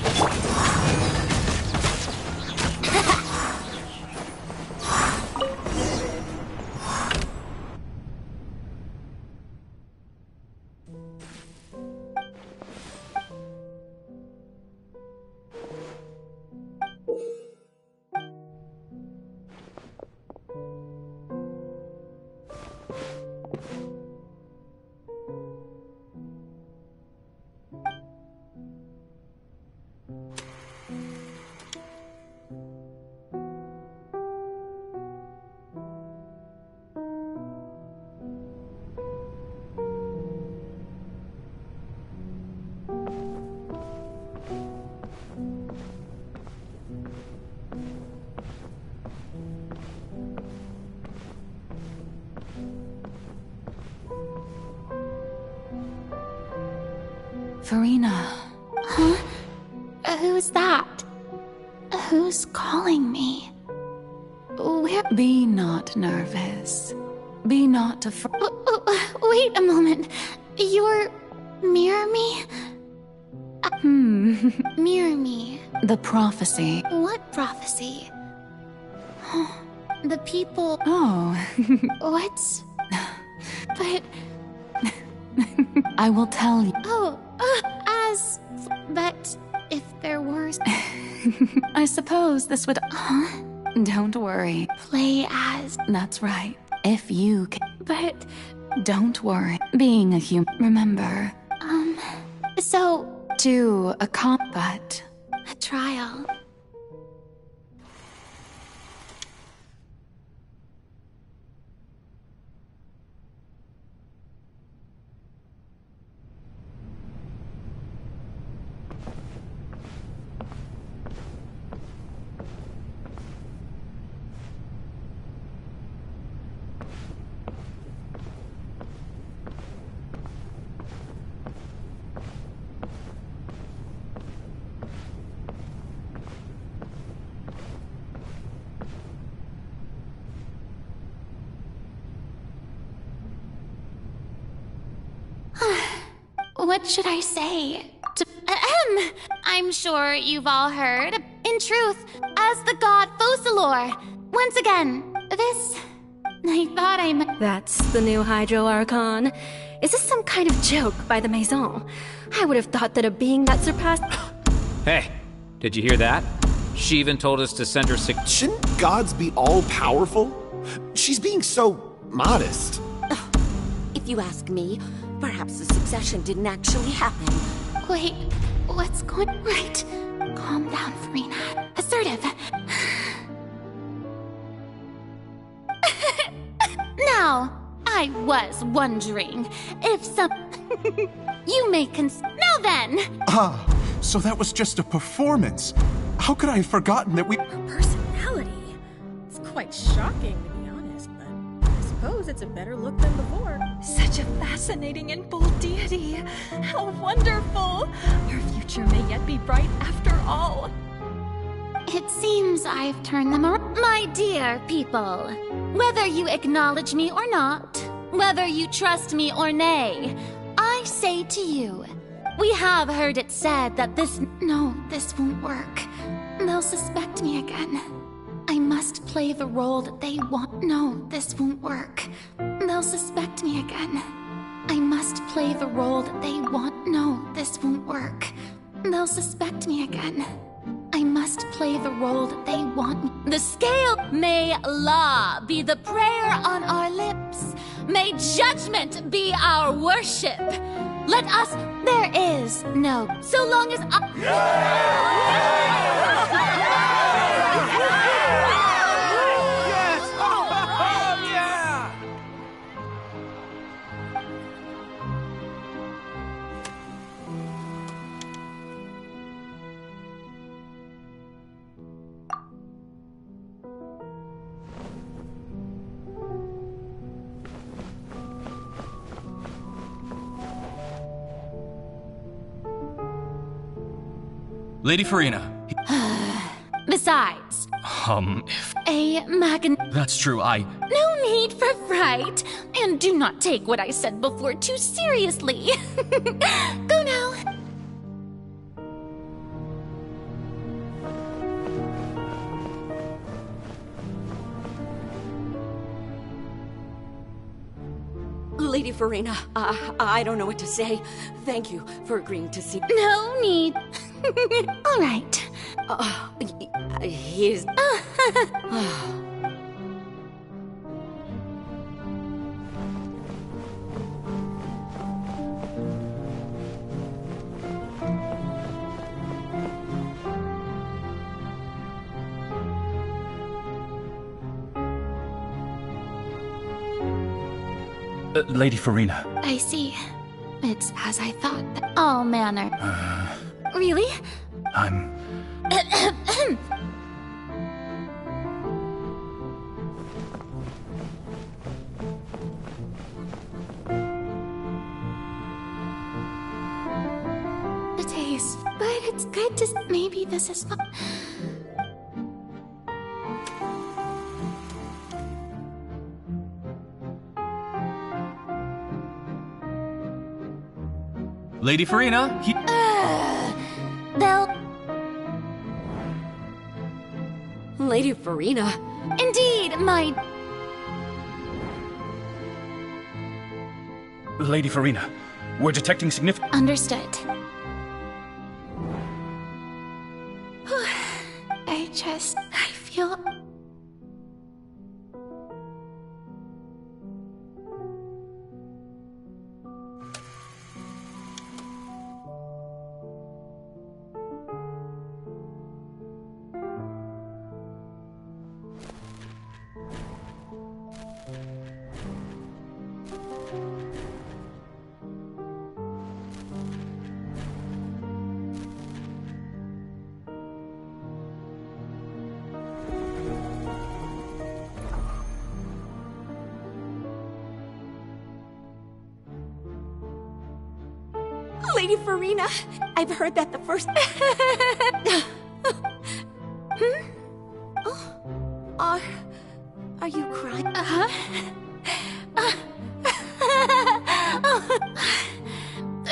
Farina. Huh? Who's that? Who's calling me? Be not nervous. Be not afraid. Wait a moment. You're... Mirror me? Mirror me. The prophecy. What prophecy? The people... Oh. What? But... I will tell you. Oh, but if there were... I suppose this would... Huh? Don't worry. Play as... That's right. If you can... But... Don't worry. Being a human... Remember... So... To a but... A trial... What should I say? I'm sure you've all heard. In truth, as the god Focalor. Once again, this... I thought I might... That's the new Hydro Archon. Is this some kind of joke by the Maison? I would have thought that a being that surpassed... Hey, did you hear that? She even told us to send her Shouldn't gods be all-powerful? She's being so modest. If you ask me, perhaps the succession didn't actually happen. Wait, what's going right? Calm down, Farina. Assertive. Now, I was wondering if some... You may Now then! Ah, so that was just a performance. How could I have forgotten that we... Her personality? It's quite shocking, to be honest, but I suppose suppose it's a better look than before. Such a fascinating and bold deity. How wonderful! Her future may yet be bright after all. It seems I've turned them around. My dear people, whether you acknowledge me or not, whether you trust me or nay, I say to you, we have heard it said that this won't work. They'll suspect me again. I must play the role that they want. No, this won't work. They'll suspect me again. I must play the role that they want. No, this won't work. They'll suspect me again. I must play the role that they want. The scale. May law be the prayer on our lips. May judgment be our worship. Let us. There is no. So long as Lady Farina. Besides, If a magan. that's true, No need for fright, and do not take what I said before too seriously. Go now. Lady Farina, I don't know what to say. Thank you for agreeing to see. No need. All right. He's. Lady Farina. I see. It's as I thought. All manner. Really? I'm... The taste, but it's good to. Maybe this is fun. Lady Farina, They'll. Lady Farina. Indeed, my. Lady Farina, we're detecting significant... Understood. I feel. Lady Farina, I've heard that the first... Are you crying?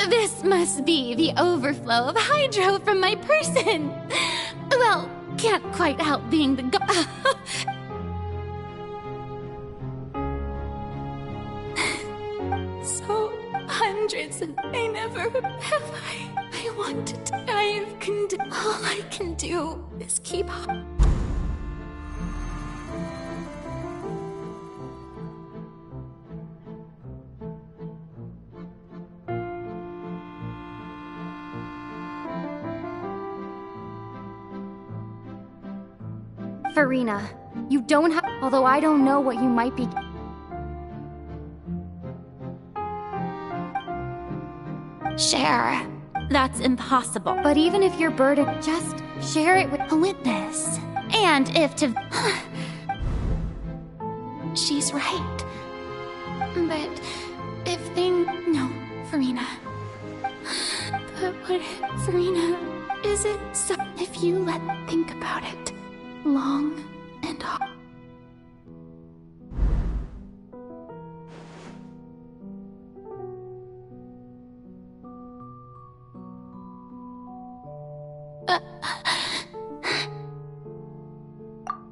This must be the overflow of hydro from my person. Well, can't quite help being the So hundreds of I never have I wanted to all I can do is keep Farina, you don't have. Although I don't know what you might be. Share. That's impossible. But even if you're burdened, just share it with a witness. And if to. She's right. But if they... No, Farina. But what if, Farina, is it so... If you let think about it long and hard...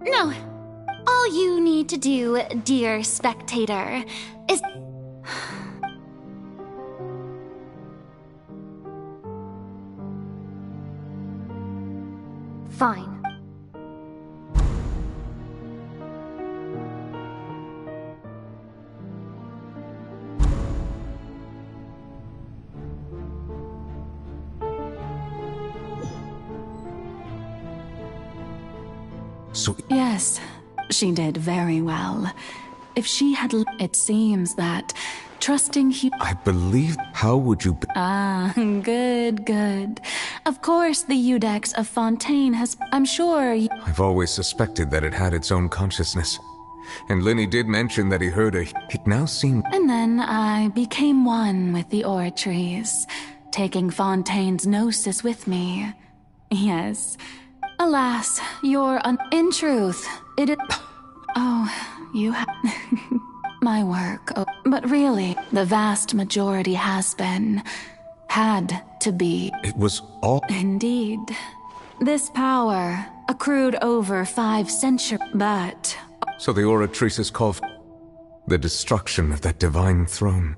No. All you need to do, dear spectator, is... Fine. So... Yes, she did very well. If she had... It seems that trusting I believe... How would you... Ah, good, good. Of course the Eudex of Fontaine has... I'm sure I've always suspected that it had its own consciousness. And Lenny did mention that he heard a... It now seemed... And then I became one with the Ortrees, taking Fontaine's gnosis with me. Yes. Alas, in truth, it is... Oh, you have... My work, oh, but really, the vast majority has been... had to be... It was all... Indeed. This power accrued over 5 centuries, but... So the Oratrices call the destruction of that divine throne.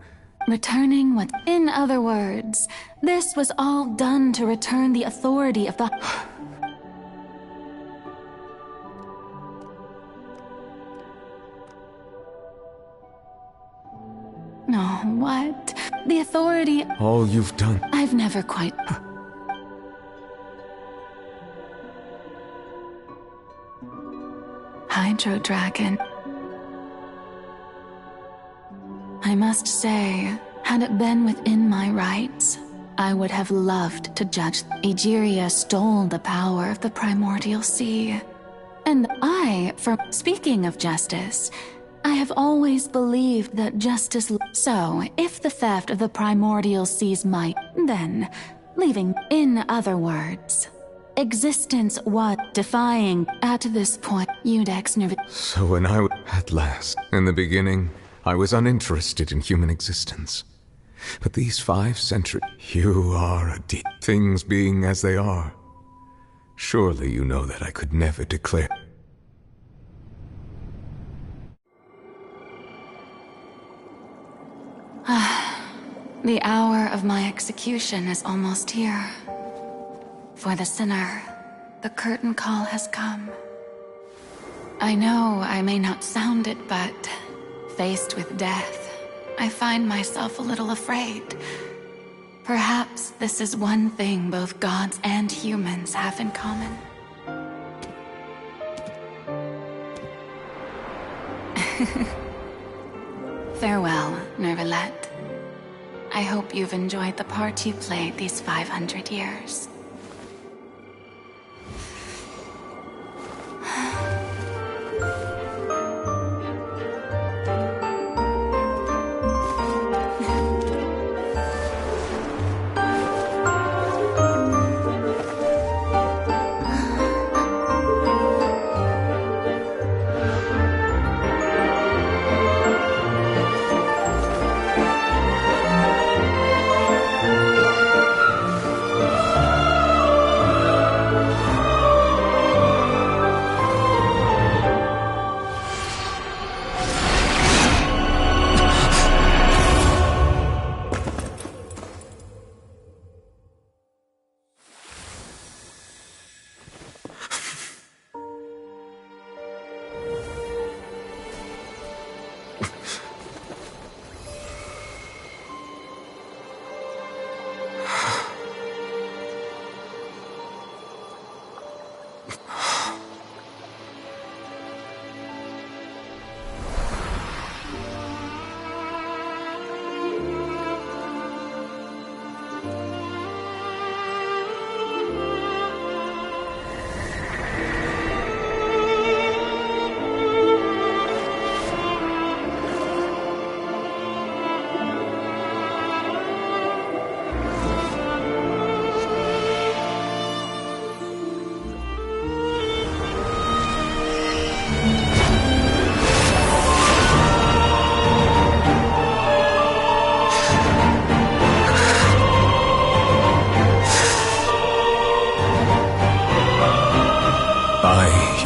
Returning what... In other words, this was all done to return the authority of the... No, what? The authority... All you've done... I've never quite... Hydro Dragon. I must say, had it been within my rights, I would have loved to judge. Egeria stole the power of the primordial sea. And speaking of justice, I have always believed that justice... So, if the theft of the primordial seas might, then, leaving... In other words, existence was defying, at this point, Eudex nerve... So when at last, in the beginning, I was uninterested in human existence. But these 5 centuries... You are a deep... Things being as they are. Surely you know that I could never declare... The hour of my execution is almost here. For the sinner, the curtain call has come. I know I may not sound it, but faced with death, I find myself a little afraid. Perhaps this is one thing both gods and humans have in common. Farewell, Nervalette. I hope you've enjoyed the part you played these 500 years.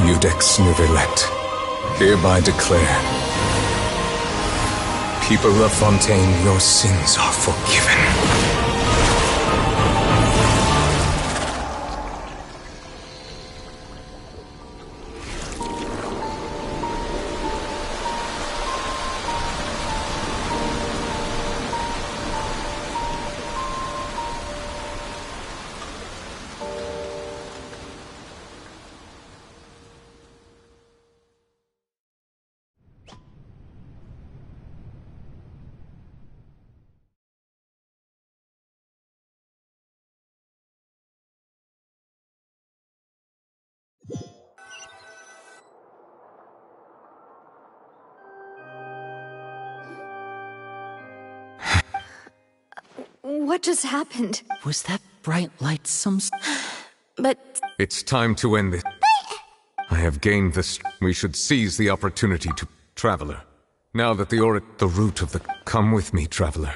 Iudex Nuvilet, hereby declare, people of Fontaine, your sins are forgiven. What just happened? Was that bright light some... But... It's time to end this. I have gained this. We should seize the opportunity to... Traveler. Now that the root of the... Come with me, Traveler.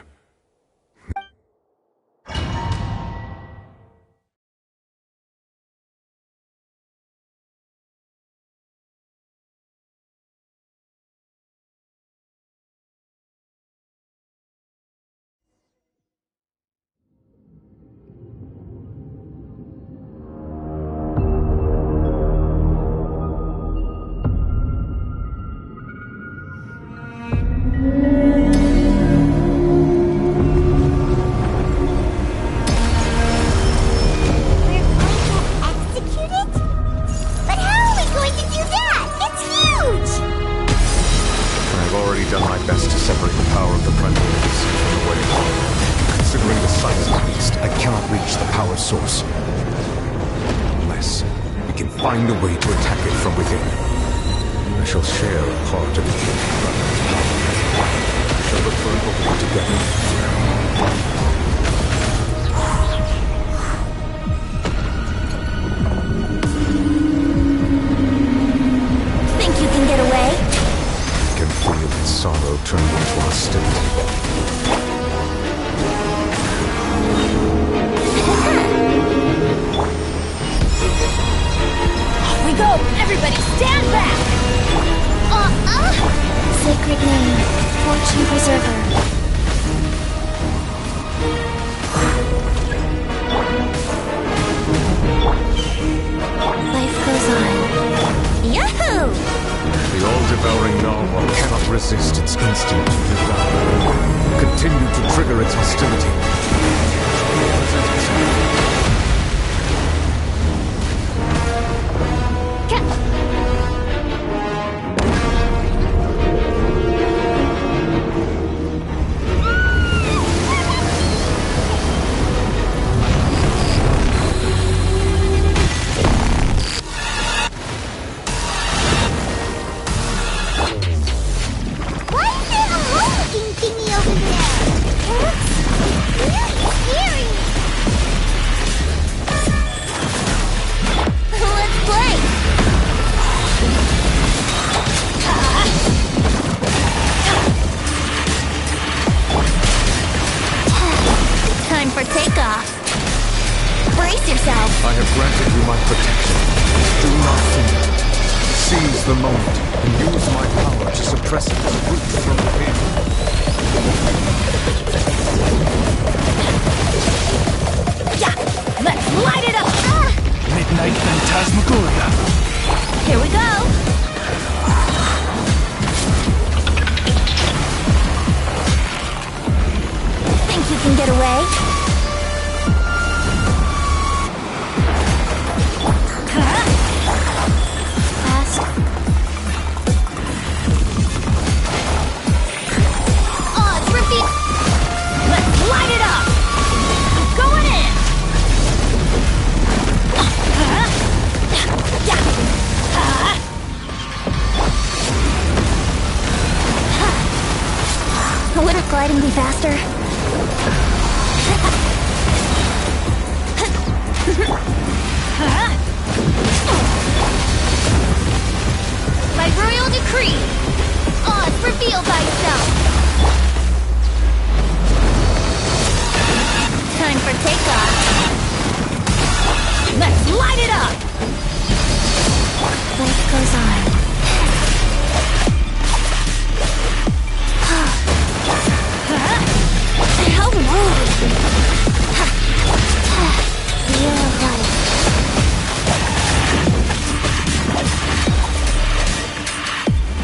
Gliding be faster? By royal decree, Oz, reveal thyself! Time for takeoff! Let's light it up! Forth goes I. Hell no! Wheel of life.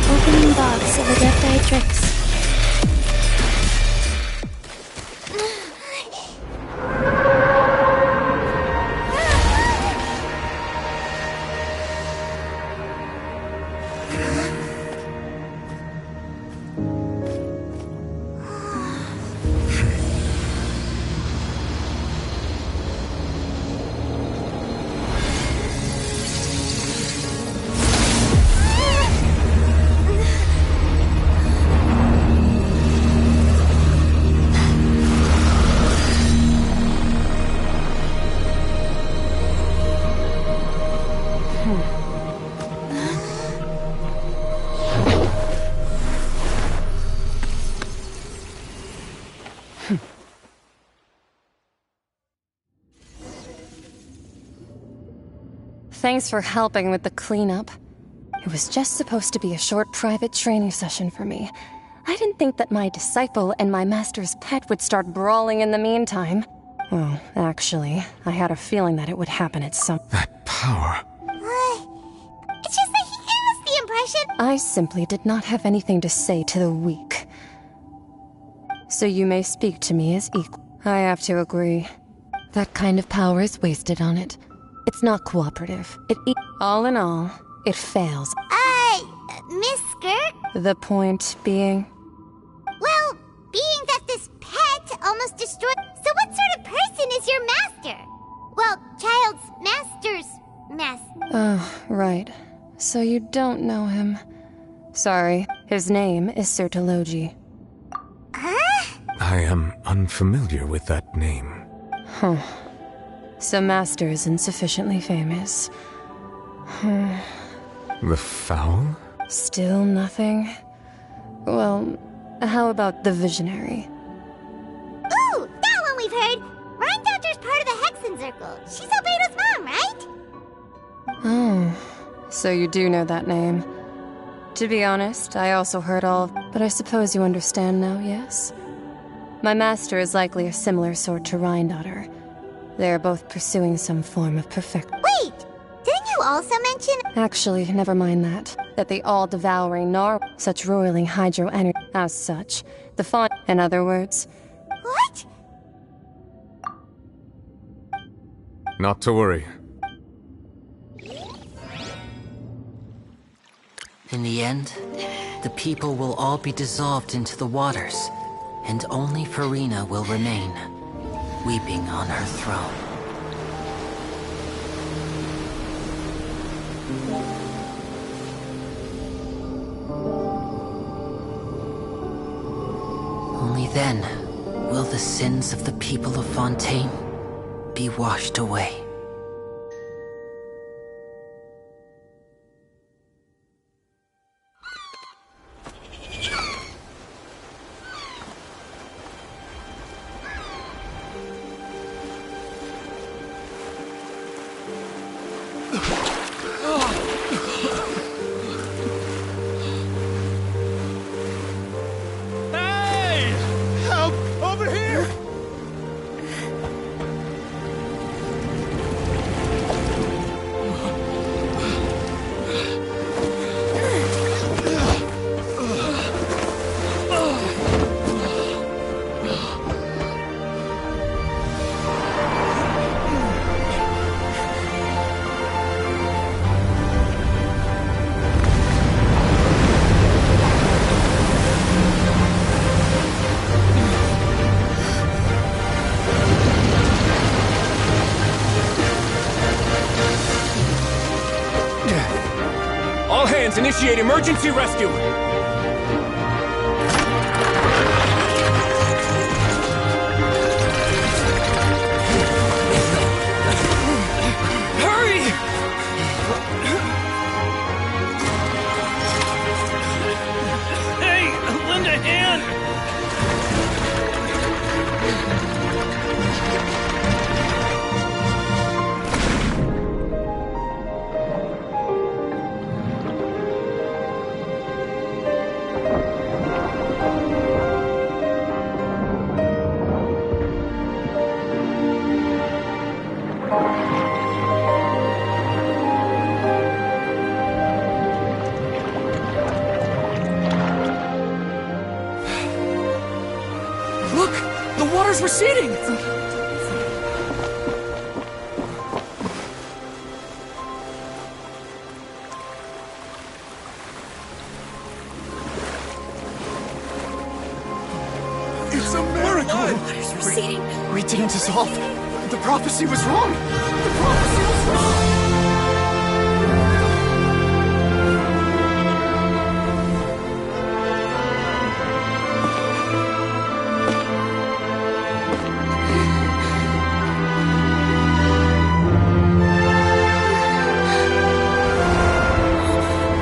Opening box of Adepti. Thanks for helping with the cleanup. It was just supposed to be a short private training session for me. I didn't think that my disciple and my master's pet would start brawling in the meantime. Well, actually, I had a feeling that it would happen at some— That power. It's just that he gave us the impression— I simply did not have anything to say to the weak. So you may speak to me as equal. I have to agree. That kind of power is wasted on it. It's not cooperative. All in all, it fails. Miss Skirk? The point being? Well, being that this pet almost destroyed— So what sort of person is your master? Well, child's master's master. Oh, right. So you don't know him. Sorry. His name is Sertologi. Huh? I am unfamiliar with that name. Huh. So Master isn't sufficiently famous. The Foul? Still nothing? Well, how about the Visionary? Ooh, that one we've heard! Rhine-Doctor's part of the Hexen Circle. She's Albedo's mom, right? Oh, so you do know that name. To be honest, I also heard all of— But I suppose you understand now, yes? My master is likely a similar sort to Rhine-Daughter. They are both pursuing some form of perfect— Wait! Didn't you also mention— Actually, never mind that. That the all-devouring such roiling hydro energy— As such, the font— In other words— What? Not to worry. In the end, the people will all be dissolved into the waters, and only Farina will remain, weeping on her throne. Only then will the sins of the people of Fontaine be washed away. Initiate emergency rescue! Hurry! Hey, lend a hand! Power's receding! It's a miracle! Water's receding. We didn't dissolve. The prophecy was wrong. The prophecy was wrong.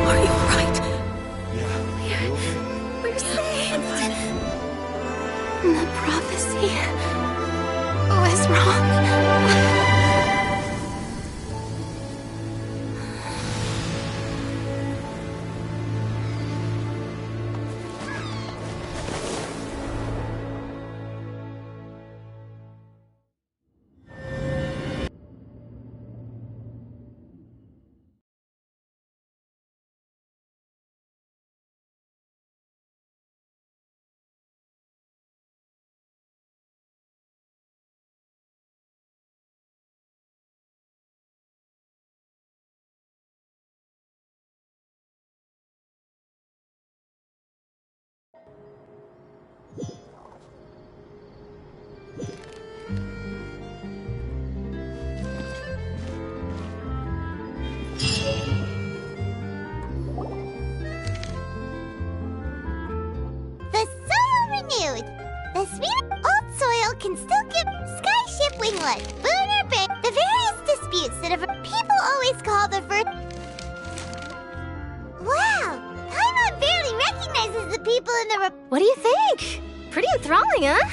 Are you alright? We're saved. The prophecy was wrong. The soil renewed. The sweet old soil can still give skyship winglet, booner bit, the various disputes that people always call the Wow! Paimon barely recognizes the people in the What do you think? Pretty enthralling, huh?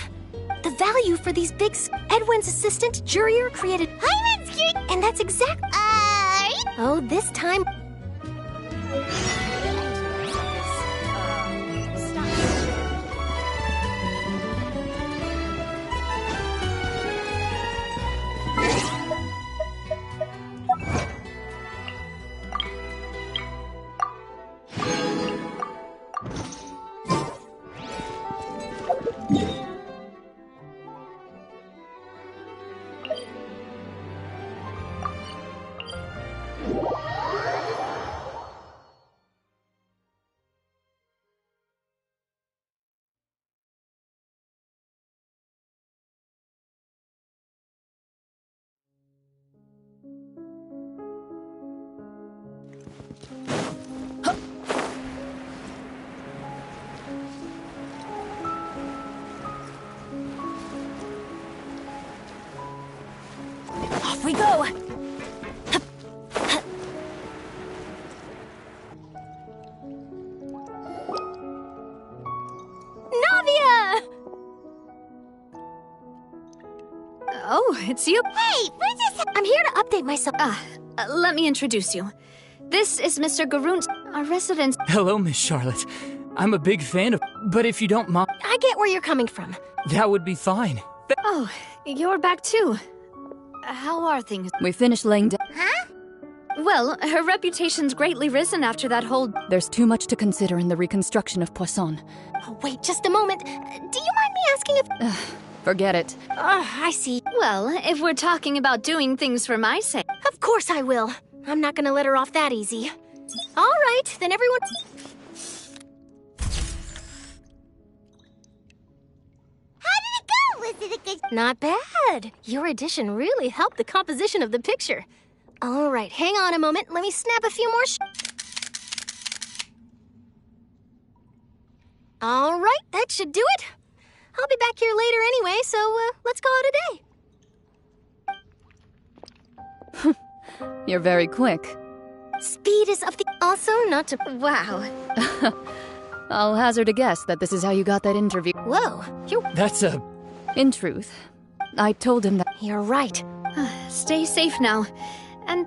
The value for these big Edwin's assistant, Jurier, created Paimon's cute, and that's exact. Oh, this time. Off we go! Navia! Oh, it's you. Hey, Princess! I'm here to update myself. Let me introduce you. This is Mr. Garunt, our resident. Hello, Miss Charlotte. I'm a big fan of... But if you don't mind... I get where you're coming from. That would be fine. Oh, you're back too. How are things? We finished laying down. Huh? Well, her reputation's greatly risen after that whole... There's too much to consider in the reconstruction of Poisson. Oh, wait just a moment. Do you mind me asking if... Forget it. I see. Well, if we're talking about doing things for my sake... Of course I will. I'm not gonna let her off that easy. All right, then everyone... Was it a good... Not bad. Your addition really helped the composition of the picture. All right, hang on a moment. Let me snap a few more All right, that should do it. I'll be back here later anyway, so let's call it a day. You're very quick. Speed is of the... Also, not to... Wow. I'll hazard a guess that this is how you got that interview. Whoa, you're... That's a... In truth, I told him that... You're right. Stay safe now. And...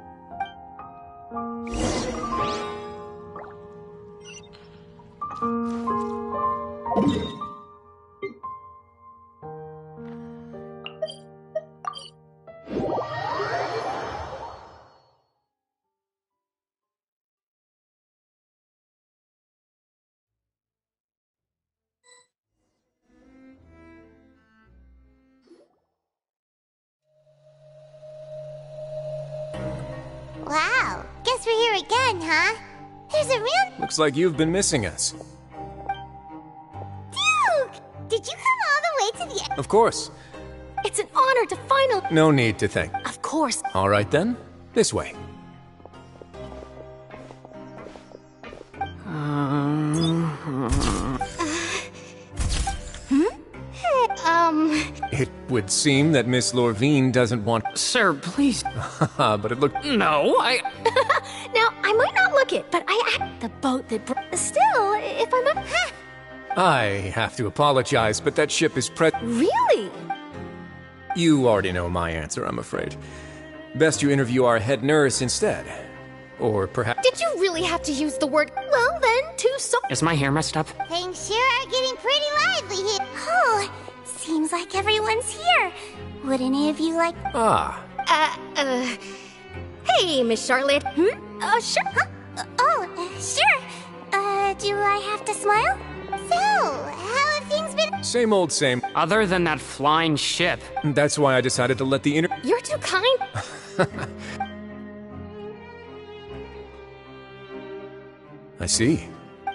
again, huh? There's a real... Looks like you've been missing us. Duke! Did you come all the way to the... Of course. It's an honor to finally... No need to thank. Of course. All right then. This way. It would seem that Miss Lorvine doesn't want... Sir, please. But it looked... No, I... Now, I might not look it, but the boat that still, if I'm a... I have to apologize, but that ship is Really? You already know my answer, I'm afraid. Best you interview our head nurse instead. Or perhaps... Did you really have to use the word... Well, then, Is my hair messed up? Things sure are getting pretty lively here. Oh, seems like everyone's here. Would any of you like... Hey, Miss Charlotte. Sure. Huh? Sure. Do I have to smile? So, how have things been? Same old same. Other than that flying ship. That's why I decided to let the You're too kind. I see.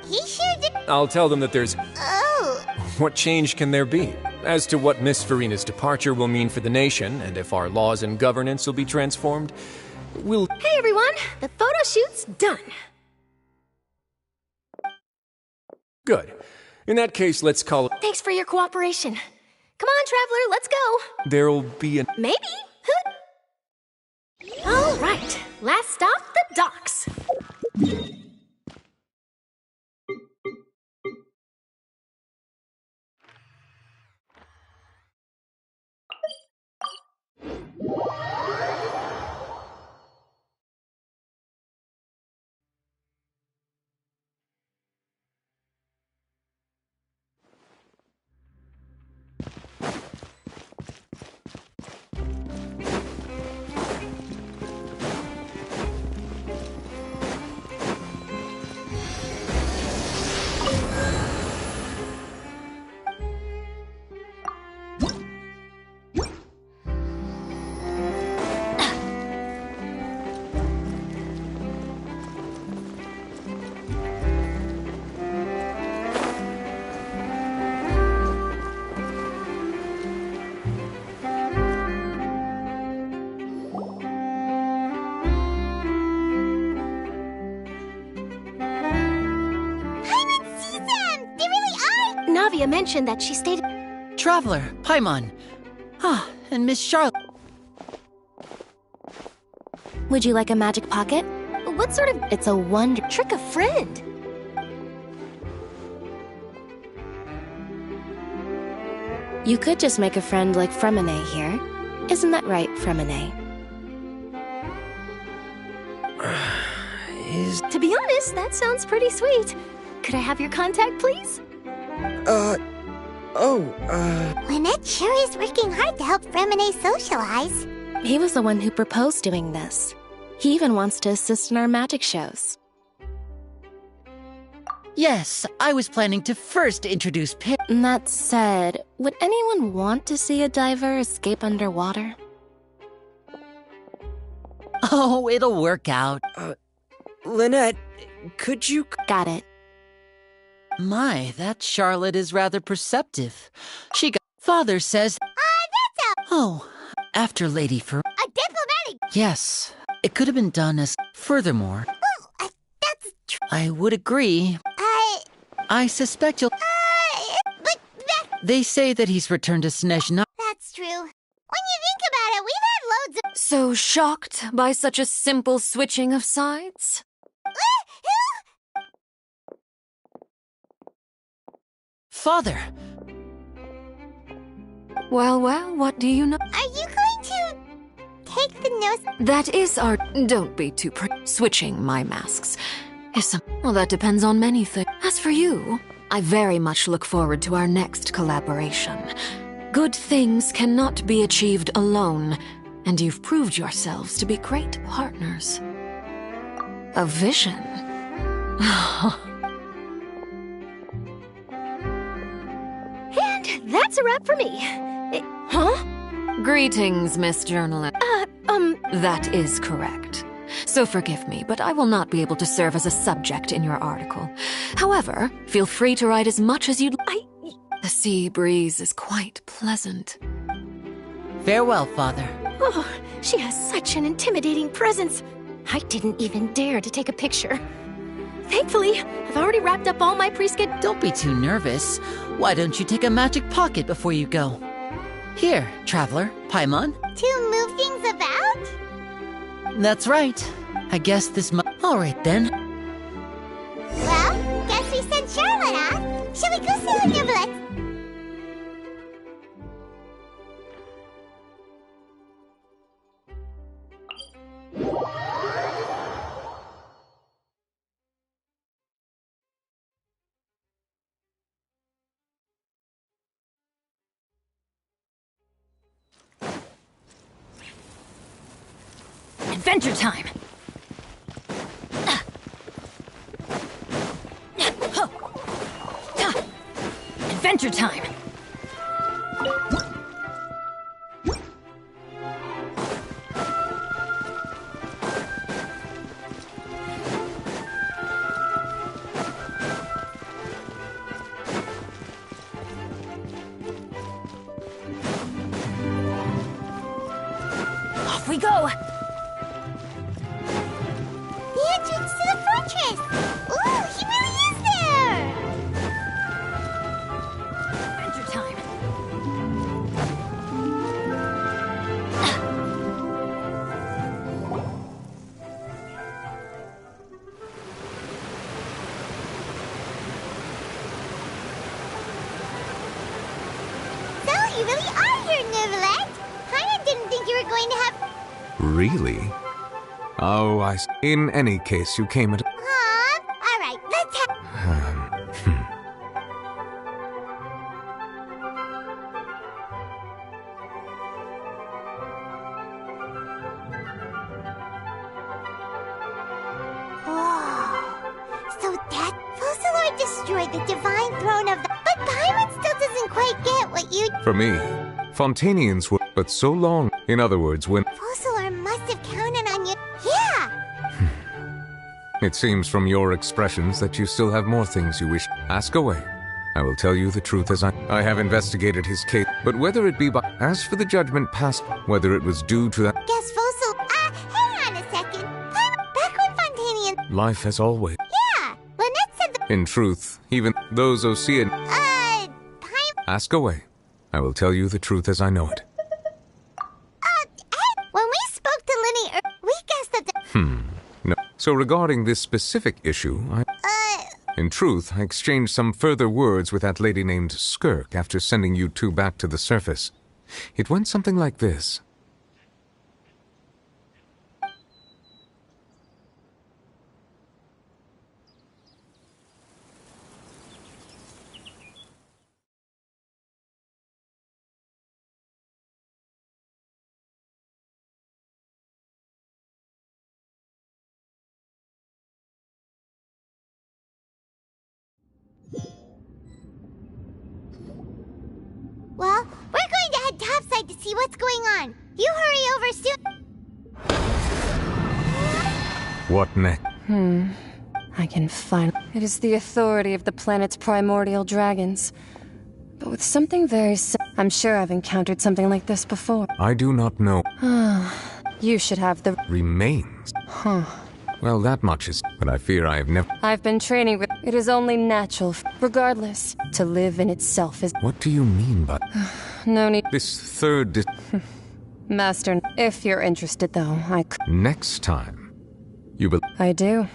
He sure did... I'll tell them that there's... Oh. What change can there be? As to what Miss Farina's departure will mean for the nation, and if our laws and governance will be transformed, we'll... Hey, everyone. The photo shoot's done. Good. In that case, let's call it... Thanks for your cooperation. Come on, Traveler, let's go. There'll be an... Maybe. All right. Last stop, the docks. Navia mentioned that she stayed... Traveler, Paimon. And Miss Charlotte. Would you like a magic pocket? What sort of... It's a wonder... Trick a friend. You could just make a friend like Fremine here. Isn't that right, Fremine? To be honest, that sounds pretty sweet. Could I have your contact, please? Lynette sure is working hard to help Fremine socialize. He was the one who proposed doing this. He even wants to assist in our magic shows. Yes, I was planning to first introduce That said, would anyone want to see a diver escape underwater? Oh, it'll work out. Lynette, could you... Got it. My, that Charlotte is rather perceptive. She got... Father says... that's a... Oh, after Lady for... A diplomatic... Yes, it could have been done as... Furthermore... Oh, that's... I would agree. I suspect you'll... But that... They say that he's returned to Snezhna. That's true. When you think about it, we've had loads of... So shocked by such a simple switching of sides? Father! Well, what do you know? Are you going to... take the nose... That is our... Don't be too switching my masks. Is some... Well, that depends on many things. As for you, I very much look forward to our next collaboration. Good things cannot be achieved alone, and you've proved yourselves to be great partners. A vision. And that's a wrap for me. Greetings, Miss Journalist. That is correct. So forgive me, but I will not be able to serve as a subject in your article. However, feel free to write as much as you'd like. The sea breeze is quite pleasant. Farewell, Father. Oh, she has such an intimidating presence. I didn't even dare to take a picture. Thankfully, I've already wrapped up all my pre-skid. Don't be too nervous. Why don't you take a magic pocket before you go? Here, traveler, Paimon. To move things about? That's right. I guess this mu- All right, then. Well, guess we sent Charlotte off. Shall we go see her Niblets? Adventure time! Adventure time! Off we go! The entrance to the fortress! Ooh, he really is there! Adventure time! So, you really are here, Niblette! Paimon didn't think you were going to have... Really? Oh, In any case, you came at... Alright, let's have... Whoa. So that Fossilor destroyed the divine throne of the... But Paimon still doesn't quite get what you... For me, Fontanians were... But so long. In other words, when... Fossilor must have counted on you. Yeah! It seems from your expressions that you still have more things you wish. Ask away. I will tell you the truth as I have investigated his case, but whether it be by... As for the judgment passed, whether it was due to that... Guess Fossil... hang on a second. Back when Fontanian... Life as always. Yeah! Lynette said the... In truth, even those Ocean... Ask away. I will tell you the truth as I know it. Hey, when we spoke to Linny, we guessed that the... No. So regarding this specific issue, In truth, I exchanged some further words with that lady named Skirk after sending you two back to the surface. It went something like this. Well, we're going to head topside to see what's going on. You hurry over soon. What next? I can find... It is the authority of the planet's primordial dragons. But with something very I'm sure I've encountered something like this before. I do not know. You should have the... Remains? Huh. Well, that much is... But I fear I have never... I've been training with... It is only natural, regardless. To live in itself is... What do you mean by... No need... This third... Master, if you're interested, though, I... Next time, you will... I do.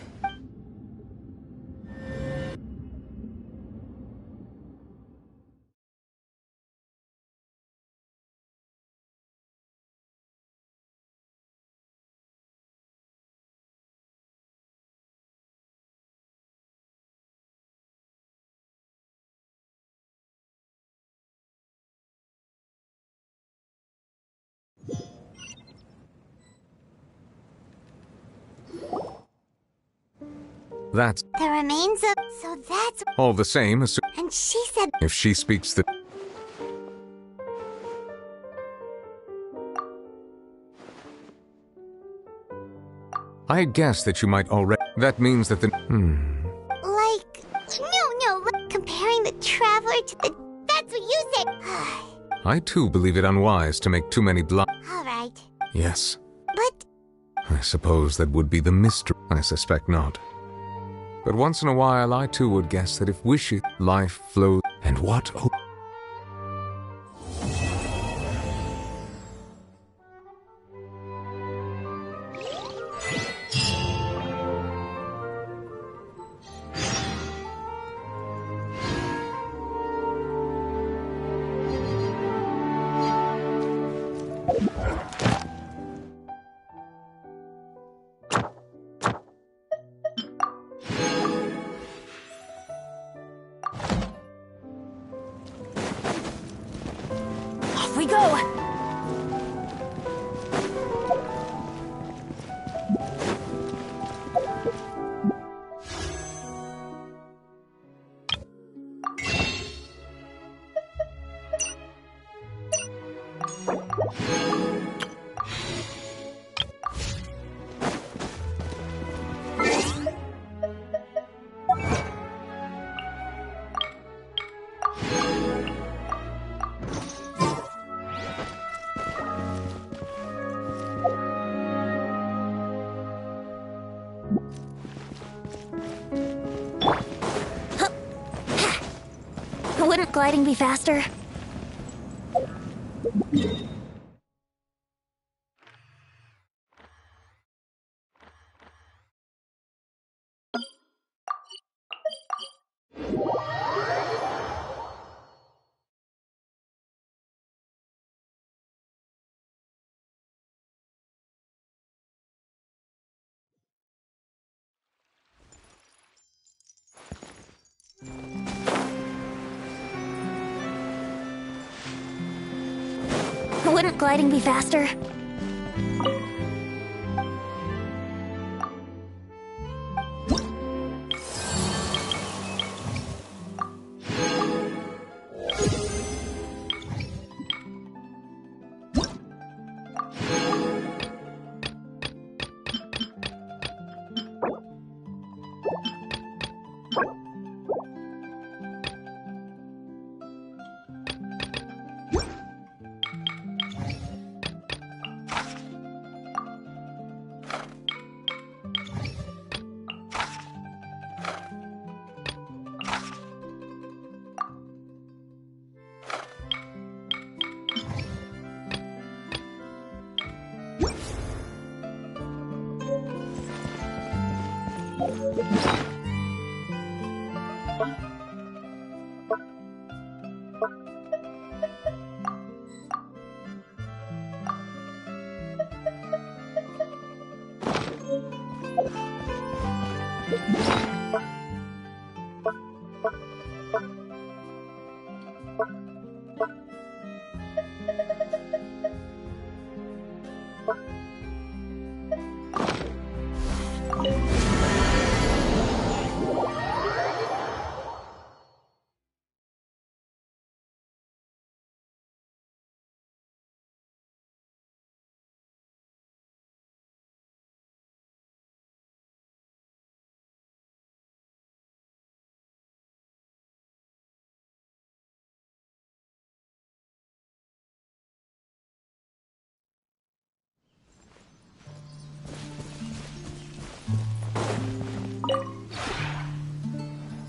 That's... The remains of... So that's... All the same, And she said... if she speaks the... I had guessed that you might already... That means that the... Like... No, like comparing the Traveler to the... That's what you said! I too believe it unwise to make too many Alright. Yes. But... I suppose that would be the mystery. I suspect not. But once in a while, I too would guess that if wishes, life flows... And what... Off we go! Wouldn't gliding be faster? Wouldn't gliding be faster?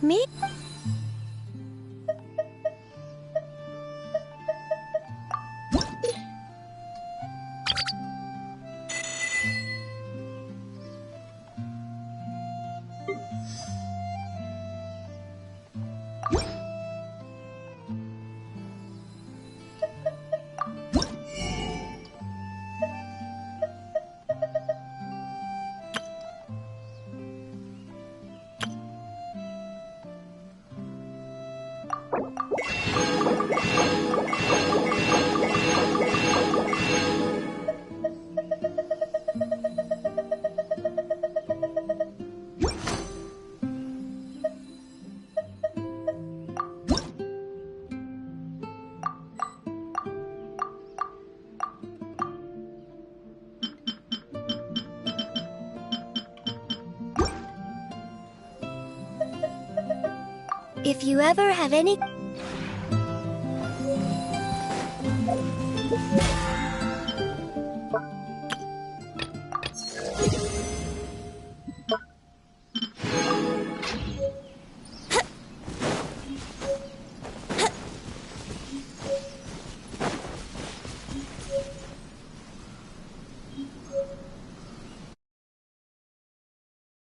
Me? If you ever have any...